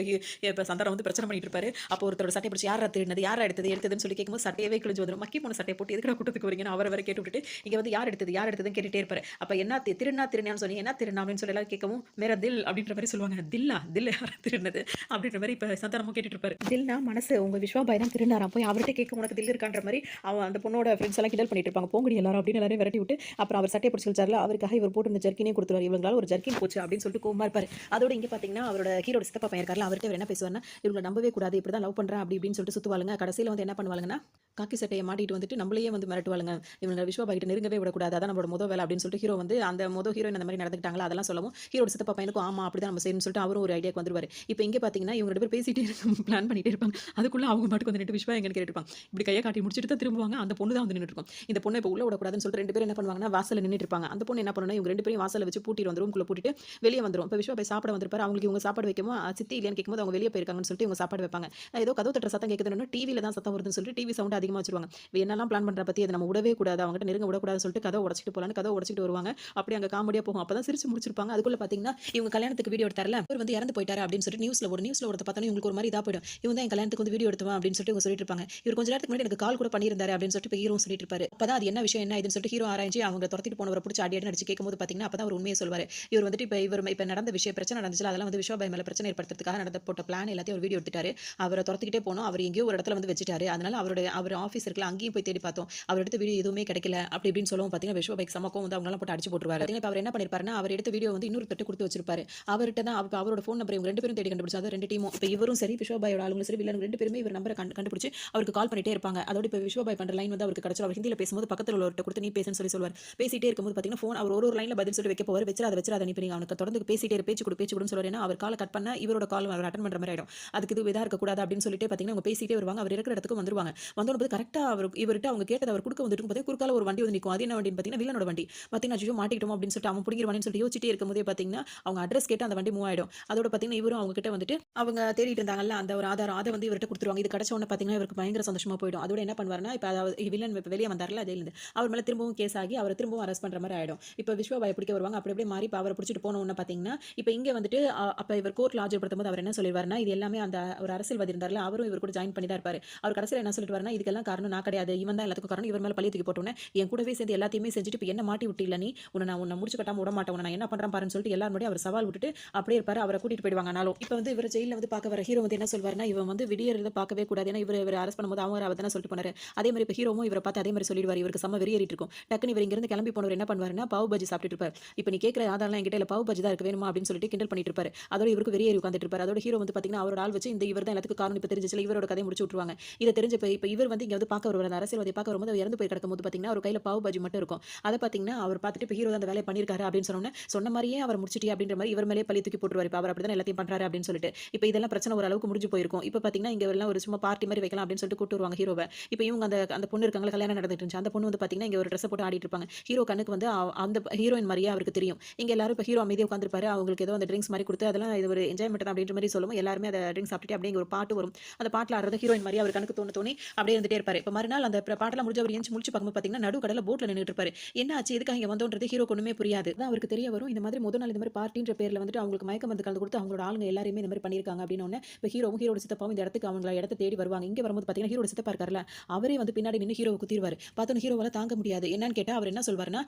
இப்போ சந்தானம் வந்து பிரச்சனை பண்ணிட்டு இருப்பாரு. அப்போ ஒருத்தரோட சட்டை பிடிச்சி யாரா திருடினது யாரா எடுத்ததுன்னு சொல்லி கேட்கும்போது சட்டையவே கிழிஞ்சு வந்துடும். மக்கி போன சட்டை போட்டு எதுக்கு கூட்டத்துக்கு வரீங்கன்னு அவரை வரை கேட்டு விட்டுட்டு இங்கே வந்து யார் எடுத்ததுன்னு கேட்டுட்டே இருப்பாரு. அப்போ என்ன திருநான்னு சொல்லி என்ன திருநா அப்படின்னு சொல்லி எல்லாம் கேட்கவும் மேரா தில் அப்படின்ற மாதிரி சொல்லுவாங்க. தில் யாரா திருடினது அப்படின்ற மாதிரி இப்போ சந்தானமும் கேட்டுட்டு இருப்பாரு. தில்னா மனசு உங்க விஸ்வா பாய் தான் திருநாராம் போய் அவர்கிட்ட கேட்க உனக்கு தில் இருக்கான்ற மாதிரி அவன் அந்த பொண்ணோட ஃப்ரெண்ட்ஸ் எல்லாம் கிண்டல் பண்ணிட்டு இருப்பாங்க. போங்கடி எல்லாரும் அப்படின்னு எல்லாரையும் விரட்டி விட்டு அப்புறம் அவர் சட்டையை பிடிச்சி வச்சார்ல அவருக்காக இவர் போட்டு ஜர்க்கினே கொடுத்துருவாரு. இவங்களால ஒரு ஜர்க்கின் போச்சு அப்படின்னு சொல்லிட்டு கோவமா இருப்பாரு. அதோட இங்க பாத்தீங்கன்னா அவரோட ஹீரோட சித்தப்பா பையன் இருக்கார்ல, அவர்கிட்ட இவர் என்ன பேசுவாருன்னா, இவங்கள நம்பவே கூடாது, இப்படிதான் லவ் பண்றேன் அப்படி இப்படின்னு சொல்லிட்டு சுத்துவாளுங்க. கடைசியில வந்து என்ன பண்ணுவாளுங்கன்னா, காக்கி சட்டையை மாட்டிட்டு வந்துட்டு நம்மளையே வந்து மிரட்டுவாளுங்க. இவங்க விஸ்வா பாய்கிட்ட நெருங்கவே விடக்கூடாது, அதான் நம்மளோட வேலை அப்படின்னு சொல்லிட்டு ஹீரோ வந்து அந்த ஹீரோயின் அந்த மாதிரி நடந்துக்கிட்டாங்களா அதெல்லாம் சொல்லவும் ஹீரோட சித்தப்பா பையனுக்கும் ஆமா அப்படிதான் நம்ம செய்யணும்னு சொல்லிட்டு அவரும் ஒரு ஐடியாக்கு வந்துருவாரு. இப்போ இங்க பாத்தீங்கன்னா இவங்க 2 பேரும் பேசிட்டே பிளான் பண்ணிட்டே இருப்பாங்க. அதுக்குள்ள அவங்க பாட்டுக்கு வந்து நின்று விஸ்வா எங்கன்னு கேட்டுருப்பாங்க. இப்படி கையை காட்டி முடிச்சுட்டு தான் திரும்புவாங்க. அந்த பொண்ணு தான் வந்து நின்னுட்டு இருக்கும். இந்த பொண்ணை இப்போ உள்ள விடக்கூடாதுன்னு சொல்லிட்டு 2 பேரும் என்ன பண்ணுவாங்கன்னா வாசல்ல நின்னுட்டு இருப்பாங்க. அந்த பொண்ணு என்ன பண்ணுனா இவங்க 2 பேரையும் வாசல்ல வச்சு பூட்டிட்டு வந்து ரூம்குள்ள பூட்டிட்டு வெளியே வந்துரும். இப்போ விஸ்வா போய் சாப்பிட வந்திருப்பாரு. அவங்களுக்கு இவங்க சாப்பாடு வைக்கவும் சித்தி இல்லையான்னு கேட்கும்போது அவங்க வெளியே போயிருக்காங்கன்னு சொல்லிட்டு இவங்க சாப்பாடு வைப்பாங்க. ஏதோ கதவு தட்டுற சத்தம் கேட்குதுன்னு டிவியில தான் சத்தம் வருதுன்னு சொல்லிட்டு டிவி சவுண்ட் அதிகமாக வச்சிருவாங்க. என்னெல்லாம் பிளான் பண்ற பத்தி அதை நம்ம விடவே கூடாது, அவங்ககிட்ட நெருங்க விடக்கூடாதுன்னு சொல்லிட்டு கதவை உடைச்சிட்டு போலான்னு கதவை உடைச்சிட்டு வருவாங்க. அப்படி அங்க காமெடியா போகும். அப்பதான் சிரிச்சு முடிச்சிருப்பாங்க. அதுக்குள்ள பாத்தீங்கன்னா இவங்க கல்யாணத்துக்கு வீடியோ எடுத்தார்ல, அவர் வந்து இறந்து போயிட்டாரு அப்படின்னு சொல்லிட்டு நியூஸ்ல ஒருத்த பார்த்தா இவங்களுக்கு ஒரு மாதிரி இதா போயிடும். இவங்க தான் என் கல்யாணத்துக்கு வந்து வீடியோ எடுத்துவா அப்படின்னு சொல்லிட்டு இவங்க சொல்லிட்டு இருப்பாங்க. இவர் கொஞ்ச நேரத்துக்கு முன்னாடி எனக்கு கால் கூட பண்ணியிருந்தாரு அப்படின்னு சொல்லிட்டு ஹீரோ சொல்லிட்டு இருப்பாரு. அப்பதான் அது என்ன விஷயம் என்ன இதுன்னு சொல்லிட்டு ஹீரோ ஆராய்ச்சி அவங்க துரத்திட்டு போனவரை பிடிச்சி அடி நடிச்சு கேட்கும்போது பாத்தீங்கன்னா அப்பதான் அவர் உண்மையை சொல்வாரு. இவர் வந்துட்டு இப்ப நடந்த விஷயம் பிரச்சனை நடந்துச்சு, அதெல்லாம் வந்து விஸ்வா பாய் மேல பிரச்சனை ஏற்படுத்துறதுக்காக நடந்த போட்ட பிளான் எல்லாத்தையும் ஒரு வீடியோ எடுத்துட்டாரு. அவரை துரத்திக்கிட்டே போனோம், அவர் எங்கேயோ ஒரு இடத்துல வந்து வச்சுட்டாரு. அதனால அவர் ஆஃபீஸ் இருக்குல்ல அங்கேயும் போய் தேடி பார்த்தோம், அவர் எடுத்த வீடியோ எதுவுமே கிடைக்கல அப்படி இப்படின்னு சொல்லவும் பாத்தீங்கன்னா விஸ்வா பாய்க்கு சமக்கம் வந்து அவங்களாம் போட்டு அடிச்சு போட்டுருவாரு. இப்ப அவர் என்ன பண்ணிருப்பாருன்னா அவர் எடுத்த வீடியோ வந்து இன்னொரு தட்டு கொடுத்து வச்சிருப்பாரு. அவர்கிட்ட தான் அவரோட ஃபோன் நம்பர் இவங்க 2 பேரும் தேடி கண்டுபிடிச்சாங்க. 2 டீமும் இப்போ இவரும் சரி விஸ்வா பாயோட ஆளுங்களும் சரி வில்லன் 2 பேருமே இவர் நம்பரை கண்டுபிடிச்சு அவருக்கு கால் பண்ணிட்டே இருப்பாங்க. அதோட இப்போ விஸ்வா பாய் பண்ற லைன் வந்து அவருக்கு கிடைச்சா அவர் ஹிந்தியில பேசும்போது பக்கத்துல உள்ளவர்கிட்ட கொடுத்து நீ பேசுன்னு சொல்லுவார். பேசிட்டே இருக்கும்போது பாத்தீங்கன்னா ஃபோன் அவர் ஒரு லைன்ல பதில் சொல்லி வைக்க போவார். வச்சிராத நீ அவனுக்கு தொடர்ந்து பேசிட்டே பேச்சு கொடுன்னு சொல்லுவார். ஏன்னா அவர் காலை கட் பண்ணா இவரோட கால் அவர் அட்டன் பண்ற மாதிரி ஆயிடும். அதுக்கு இது இதா இருக்க கூடாது அப்படின்னு சொல்லிட்டு பாத்தீங்கன்னா அவங்க பேசிட்டே வருவாங்க. அவர் இருக்கிற இடத்துக்கு வந்துருவாங்க. வந்தோட கரெக்டா இவர்கிட்ட அவங்க கேட்டது அவர் கொடுக்க வந்துட்டு பார்த்தீங்கன்னா குறுக்கால ஒரு வண்டி வந்து நிற்கும். அது என்ன வண்டின்னு பாத்தீங்கன்னா வில்லனோட வண்டி. பாத்தீங்கன்னா ஐயோ மாட்டிக்கிட்டோம் அப்படின்னு சொல்லிட்டு அவன் புடிங்கிருவானு சொல்லிட்டு யோசிச்சிட்டே இருக்கும்போதே பாத்தீங்கன்னா அவங்க அட்ரஸ் கேட்டு அந்த வண்டி மூவ் ஆயிடும். அதோட பாத்தீங்கன்னா இவரும் அவங்க கிட்ட வந்துட்டு அவங்க தேடிட்டு இருந்தாங்கல்ல அந்த ஒரு ஆதாரம் அதை வந்து இவர்கிட்ட கொடுத்துருவாங்க. இது கிடைச்ச உடனே பாத்தீங்கன்னா இவருக்கு பயங்கர சந்தோஷமா போயிடும். அதோட என்ன பண்ணுவாருன்னா இப்போ அதாவது வில்லன் வெளியே வந்தார்ல ஜெயிலிருந்து அவர் மேல திரும்பவும் கேஸ் ஆகி அவரை திரும்பவும் அரெஸ்ட் பண்ற மாதிரி ஆயிடும். இப்போ விஸ்வா பாய் பிடிக்க வருவாங்க. அப்படி அப்படியே மாறி அவரை பிடிச்சிட்டு போன உடனே பாத்தீங்கன்னா இப்போ இங்க வந்துட்டு அப்ப இவர் கோர்ட்ல ஆஜர்படுத்தும் போது அவர் என்ன சொல்லிடுவாருன்னா இது எல்லாமே அந்த ஒரு அரசியல்வாதி இருந்தார்ல அவரும் இவர் கூட ஜாயின் பண்ணி தான் இருப்பாரு. அவர் கடைசியில் என்ன சொல்லிட்டு வரனா இதுக்கெல்லாம் காரணம் நான் கிடையாது, இவன் தான் எல்லாத்துக்கும் காரணம், இவர் மேல பழிய தூக்கி போட்டோன்னே என் கூடவே சேர்ந்து எல்லாத்தையுமே செஞ்சுட்டு இப்போ என்ன மாட்டி விட்டு இல்லை நீ உன்னை முடிச்சு கட்டாம விட மாட்டேன், நான் என்ன பண்றேன் பாருன்னு சொல்லிட்டு எல்லாரும் முன்னாடி அவர் சவால் விட்டுட்டு அப்படியே இருப்பாரு. அவரை கூட்டிட்டு போயிடுவாங்க. ஆனாலும் இப்போ வந்து இவர் ஜெயிலில் வந்து பார்க்க வர ஹீரோ வந்து என்ன சொல்வாருன்னா இவன் வந்து விடியறத பார்க்கவே கூடாது, ஏன்னா இவர் அரெஸ்ட் பண்ணும்போது அவங்க அவர் தானே சொல்லிட்டு போனாரு. அதே மாதிரி இப்போ ஹீரோவும் இவரை பார்த்து அதே மாதிரி சொல்லிடுவார். இவருக்கு செம்ம வெறியேறிட்டு இருக்கும். டக்குனு இவர் இங்கிருந்து கிளம்பி போனவர் என்ன பண்ணுவாருன்னா பாவு பஜ்ஜி சாப்பிட்டு இருப்பார். இப்போ நீ கேட்குற ஆதாரம் என்கிட்ட இல்லை, பாவு பஜ்ஜி தான் இருக்கு வேணுமா அப்படின்னு சொல்லிட்டு கிண்டல் பண்ணிட்டு இருப்பாரு. அதோட இவருக்கு வெறியேறி உட்காந்துட்டு இருப்பாரு. அதோட ஹீரோ வந்து பார்த்தீங்கன்னா அவரோட ஆள் வச்சு இந்த இவர் தான் எல்லாத்துக்கும் காரணம் இப்போ தெரிஞ்சிச்சு இவரோட கதையை முடிச்சு விட்டுருவாங்க. இதை தெரிஞ்ச இப்போ இவர் வந்து இங்கே வந்து பார்க்க வருவார். அந்த அரசியல்வாதி பார்க்க வரும்போது அவர் இறந்து போய் கிடக்கும் போது பார்த்தீங்கன்னா அவர் கையில் பாவு பஜ்ஜி மட்டும் இருக்கும். அதை பார்த்தீங்கன்னா அவர் பார்த்துட்டு இப்போ ஹீரோ தான் அந்த வேலையை பண்ணியிருக்காரு அப்படின்னு சொன்ன மாதிரியே அவர் முடிச்சிட்டி அப்படின்ற மாதிரி இவர் மேலே பழி தூக்கி போட்டுருவார். இப்போ அவர் அப்படி தான் எல்லாத்தையும் பண்றாரு அப்படின்னு சொல்லிட்டு இப்போ இதெல்லாம் பிரச்சனை ஓரளவுக்கு முடிஞ்சு போயிருக்கும். இப்போ பார்த்தீங்கன்னா இங்கே எல்லாம் ஒரு சும்மா பார்ட்டி மாதிரி வைக்கலாம் அப்படின்னு சொல்லிட்டு கூட்டு வருவாங்க ஹீரோவை. இப்போ இவங்க அந்த பொண்ணு இருக்காங்களா கல்யாணம் நடந்துட்டு இருந்துச்சு. அந்த பொண்ணு வந்து பார்த்தீங்கன்னா இங்கே ஒரு ட்ரெஸ் போட்டு ஆடிட்டு இருப்பாங்க. ஹீரோ கண்ணுக்கு வந்து அந்த ஹீரோயின் மாதிரியே அவருக்கு தெரியும். இங்க எல்லாரும் இப்போ ஹீரோ அமைதியாக உட்காந்துருப்பாரு. அவங்களுக்கு ஏதோ அந்த ட்ரிங்க்ஸ் மாதிரி கொடுத்து அதெல்லாம் இது ஒரு என்ஜாய்மெண்ட் அப்படின்ற மாதிரி சொல்லுவோம். எல்லாருமே அதை ட்ரிங்க்ஸ் சாப்பிட்டுட்டு அப்படியே ஒரு பாட்டு வரும். அந்த பாட்டில் ஆடுறது ஹீரோயின் மாதிரி அவர் கணக்கு தோணி அப்படியே இருந்துட்டே இருப்பாரு. இப்போ மறுநாள் அந்த பாட்டெல்லாம் முடிஞ்ச அவர் முடிச்சு பார்க்கும்போது பார்த்தீங்கன்னா நடுக்கடல போட்ல நின்றுட்டு இருப்பாரு. என்ன ஆச்சு எதுக்காக இங்கே வந்தோன்றது ஹீரோ ஒண்ணுமே புரியாது. தான் அவருக்கு தெரிய வரும். இந்த மாதிரி முதல் நாள் இந்த மாதிரி பார்ட்டின்ற பேர்ல வந்துட்டு அவங்களுக்கு மயக்கம் வந்து கலந்து கொடுத்து அவங்களோட ஆளுங்க எல்லாருமே இந்த மாதிரி பண்ணியிருக்காங்க அப்படின்னு ஒன்று இப்போ ஹீரோட சித்தப்பாவும் இந்த இடத்துக்கு அவங்கள இடத்த தேடி வருவாங்க. இங்கே வரும்போது பார்த்தீங்கன்னா ஹீரோட சித்தப்பா இருக்கார்ல அவரே வந்து பின்னாடி நின்று ஹீரோவை குத்திடுவார். பார்த்தோன்னு ஹீரோவால தாங்க முடியாது. என்னன்னு கேட்டால் அவர் என்ன சொல்வாருன்னா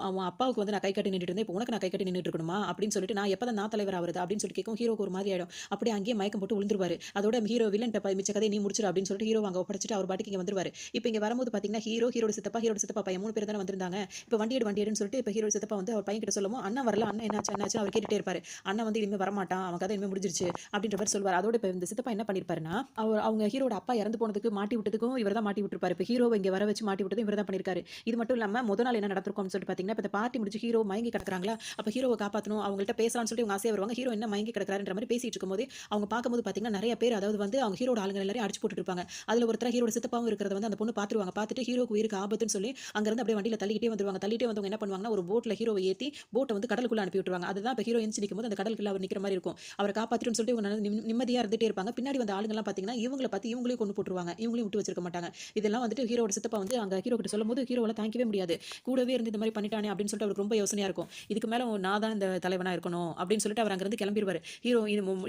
அவன் அப்பாவுக்கு வந்து நான் கை கட்டி நின்றுட்டு இருந்தேன், இப்போ உனக்கு நான் கை கட்டி நின்றுட்டு இருக்கணுமா அப்படின்னு சொல்லிட்டு நான் எப்போ தான் நான் தலைவர் ஆகுறது அப்படின்னு சொல்லிட்டு கேட்கும். ஹீரோக்கு ஒரு மாதிரி ஆயிடும். அப்படியே அங்கேயே மயக்கம் போட்டு விழுந்துருவாரு. அதோட ஹீரோ வில்லன் மிச்ச கதையை நீ முடிச்சிரு அப்படின்னு சொல்லிட்டு ஹீரோ அங்கே ஒப்படைச்சிட்டு அவர் பாட்டுக்கு இங்கே வந்துருவாரு. இப்போ இங்கே வரும்போது பார்த்தீங்கன்னா ஹீரோட சித்தப்பா பையன் 3 பேர் தானே வந்திருந்தாங்க. இப்போ வண்டியேடுன்னு சொல்லிட்டு இப்போ ஹீரோட சித்தப்பா வந்து அவர் பையன் கிட்ட சொல்லுவோம் அண்ணன் வரல, அண்ணன் என்னாச்சு அவர் கேட்டுட்டே இருப்பாரு. அண்ணன் வந்து இனிமேல் வரமாட்டான், அவன் கதை இனிமேல் முடிஞ்சிருச்சு அப்படின்ற மாதிரி சொல்வார். அதோட இப்போ இந்த சித்தப்பா என்ன பண்ணிருப்பாருன்னா அவங்க ஹீரோட அப்பா இறந்து போனதுக்கு மாட்டி விட்டதுக்கும் இவர் தான் மாட்டி விட்டுருப்பாரு. இப்போ ஹீரோவை இங்கே வர வச்சு மாட்டி விட்டதும் இவர் தான் பண்ணிருக்காரு. இது மட்டும் இல்லாமல் முதல் நாள் என்ன நடந்திருக்கும்னு சொல்லிட்டு பார்த்தீங்கன்னா இப்போ இந்த பார்ட்டி முடிச்சு ஹீரோ மயங்கி கிடக்குறாங்களா, அப்போ ஹீரோவை காப்பாற்றணும் அவங்கள்ட்ட பேசலாம்னு சொல்லிட்டு இவங்க ஆசையாக வருவாங்க. ஹீரோ என்ன மயங்கி கிடக்குறாருன்ற மாதிரி பேசிட்டு இருக்கும்போது அவங்க பார்க்கும்போது பார்த்தீங்கன்னா நிறைய பேர் அதாவது வந்து அவங்க ஹீரோட ஆளுங்க எல்லாரும் அடிச்சு போட்டு இருப்பாங்க. அதில் ஒருத்தர் ஹீரோட சித்தப்பாவும் இருக்கிறத வந்து அந்த பொண்ணு பார்த்துருவாங்க. பார்த்துட்டு ஹீரோக்கு உயிருக்கு ஆபத்துன்னு சொல்லி அங்கிருந்து அப்படியே வண்டியில் தள்ளிக்கிட்டே வந்துருவாங்க. தள்ளிட்டே வந்தவங்க என்ன பண்ணுவாங்கன்னா ஒரு போட்டில் ஹீரோவை ஏற்றி போட்டை வந்து கடலுக்குள்ள அனுப்பி விட்டுருவாங்க. அதுதான் இப்போ ஹீரோ எஞ்சி நிற்கும் போது அந்த கடலுக்குள்ள அவர் நிற்கிற மாதிரி இருக்கும். அவரை காப்பாற்றிட்டு சொல்லிட்டு இவங்க நிம்மதியாக இருந்துட்டே இருப்பாங்க. பின்னாடி வந்த ஆளுங்கெல்லாம் பார்த்தீங்கன்னா இவங்களை பார்த்து இவங்களையும் கொண்டு போட்டுருவாங்க, இவங்களையும் விட்டு வச்சிருக்க மாட்டாங்க. இதெல்லாம் வந்துட்டு ஹீரோட சித்தப்பா வந்து அங்கே ஹீரோ கிட்ட சொல்லும்போது ஹீரோவால தாங்கிக்கவே முடியாது. கூடவே இருந்து இந்த மாதிரி பண்ணிட்டானே அப்படின்னு சொல்லிட்டு அவருக்கு ரொம்ப யோசனையா இருக்கும். இதுக்கு மேலே நான் தான் இந்த தலைவனா இருக்கணும் அப்படின்னு சொல்லிட்டு அவர் அங்கிருந்து கிளம்பிடுவார். ஹீரோ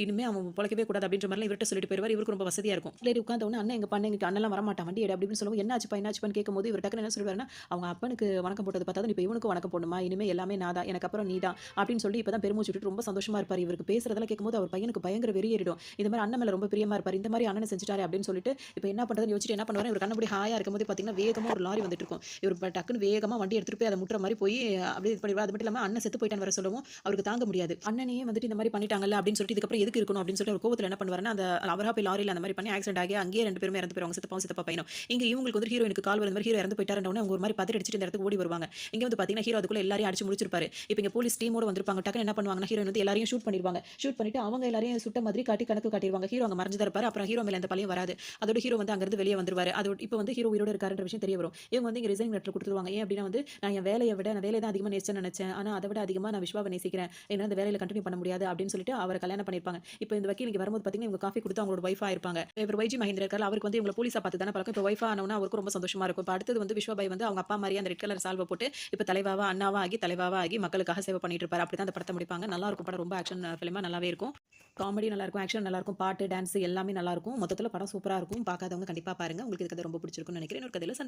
இனிமே அவன் பொழைக்கவே கூடாது அப்படின்ற மாதிரி இவர்கிட்ட சொல்லிட்டு போயிருவார். இவருக்கு ரொம்ப வசதியா இருக்கும். உட்கார்ந்த உடனே அண்ணன் எங்க பண்ண அண்ணெல்லாம் வர மாட்டான், வண்டி எடு அப்படின்னு சொல்லவும், என்னாச்சுப்பான்னு கேட்கும்போது, இவர் டக்குனு என்ன சொல்லுவாருன்னா, அவங்க அப்பனுக்கு வணக்கம் போட்டது பார்த்தாதான் இப்ப இவனுக்கும் வணக்கம் போடணுமா? இனிமே எல்லாமே நான் தான். எனக்கு அப்புறம் நீ தான். அப்படின்னு சொல்லி இப்ப தான் பெருமூச்சு விட்டுட்டு ரொம்ப சந்தோஷமா இருப்பாரு. இவருக்கு பேசுறதெல்லாம் கேட்கும்போது அவர் பையனுக்கு பயங்கர வெறி ஏறிடும். இந்த மாரி அண்ணன் மேல ரொம்ப பிரியமா இருப்பாரு. இந்த மாரி அண்ணன செஞ்சுட்டாரே அப்படின்னு சொல்லிட்டு, இப்ப என்ன பண்றதுன்னு யோசிச்சுட்டு என்ன பண்ணுவாரு, இவர் கண்ணபடி ஹாயா இருக்கும்போதே பார்த்தீங்கன்னா, வேகமா ஒரு லாரி வந்துட்டு இருக்கும். இவர் டக்குன்னு வேகமா வண்டி எடுத்துட்டு போய் அத முட்டுற மாரி போய் அப்படியே இது பண்ணிடுவாரு. அது மட்டும் இல்லாம அண்ணன் செத்து போயிட்டான்னு வேற சொல்லவும், அவருக்கு தாங்க முடியாது. அண்ணனையே வந்துட்டு இந்த மாரி பண்ணிட்டாங்கல்ல அப்படின்னு சொல்லிட்டு, இதுக்கப்புறம் எதுக்கு இருக்கணும் அப்படின்னு சொல்லிட்டு ஒரு கோவத்துல என்ன பண்ணுவாருன்னா, அந்த அவரா போய் லாரில அந்த மாரி பண்ணி ஆக்சிடென்ட் ஆகி அங்கேயே 2 பேருமே இறந்து போயிருவாங்க. சித்தப்பாவும், சித்தப்பா பையனும். இங்க இவங்களுக்கு வந்து ஹீரோயினுக்கு கால் வலி, இந்த மாரி ஹீரோ இறந்து போயிட்டாருன்ன உடனே அவங்க ஒரு மாரி பதறி அடிச்சுட்டு இந்த இடத்துக்கு ஓடி வருவாங்க. இங்க வந்து பார்த்தீங்கன்னா, ஹீரோ அதுக்குள்ள எல்லாரையும் அடிச்சு முடிச்சிருப்பாரு. இப்ப இங்க போலீஸ் டீமோட வந்திருப்பாங்க. டக்குனு என்ன பண்ணுவாங்கன்னா, ஹீரோயின் வந்து எல்லாரையும் ஷூட் பண்ணிருவாங்க. ஷூட் பண்ணிட்டு அவங்க எல்லாரையும் சுட்ட மாதிரி காட்டி கணக்கு காட்டிருவாங்க. ஹீரோ அங்க மறைஞ்சு தான் இருப்பாரு. அப்புறம் ஹீரோ மேல எந்த பழியும் வராது. அதோட ஹீரோ வந்து அங்கிருந்து வெளிய வந்துருவாரு. அதோட இப்ப வந்து ஹீரோ உயிரோட இருக்காருன்ற விஷயம் தெரிய வரும். இவங்க வந்து இங்க ரிசைன் லெட்டர் குடுத்துருவாங்க. ஏன் அப்டின்னா வந்து, நான் என் வேலைய விட நான் வேலைய தான் அதிகமா நேசிச்சேன்னு நெனச்சேன். ஆனா அத விட அதிகமா நான் விஸ்வாவ நேசிக்கிறேன். என்னால இந்த வேலையில கன்டின்யூ பண்ண முடியாது அப்டின்னு சொல்லிட்டு அவர கல்யாணம் பண்ணிருப்பாங்க. இப்ப இந்த வக்கீல் இங்க வரும்போது பார்த்தீங்கன்னா, இவங்க காஃபி குடுத்து அவங்களோட ஒய்ஃபா இருப்பாங்க. இவர் வைஜி மகேந்திரா இருக்கார்ல, அவருக்கு வந்து இவங்கள போலீஸா பார்த்து தானே பழக்கம். இப்ப ஒய்ஃபா ஆனவுன அவருக்கும் ரொம்ப சந்தோஷமா இருக்கும். இப்ப அடுத்தது வந்து விஸ்வாபாய் வந்து அவங்க அப்பா மாரியே அந்த ரெட் கலர் சால்வ போட்டு, இப்ப தலைவாவா, அண்ணாவா ஆகி, தலைவாவா ஆகி மக்களுக்காக சேவை பண்ணிட்டு இருப்பாரு. அப்படிதான் அந்த படத்த முடிப்பாங்க. நல்லாருக்கும் படம். ரொம்ப ஆக்ஷன் ஃபிலிமா நல்லாவே இருக்கும். காமெடி நல்லாருக்கும், ஆக்ஷன் நல்லாருக்கும், பாட்டு, டான்ஸ் எல்லாமே நல்லாருக்கும். மொத்தத்துல படம் சூப்பரா இருக்கும். பார்க்காதவங்க கண்டிப்பா பாருங்க. உங்களுக்கு இந்த கதை ரொம்ப பிடிச்சிருக்கும்னு நெனைக்கிறேன். இன்னொரு கதையில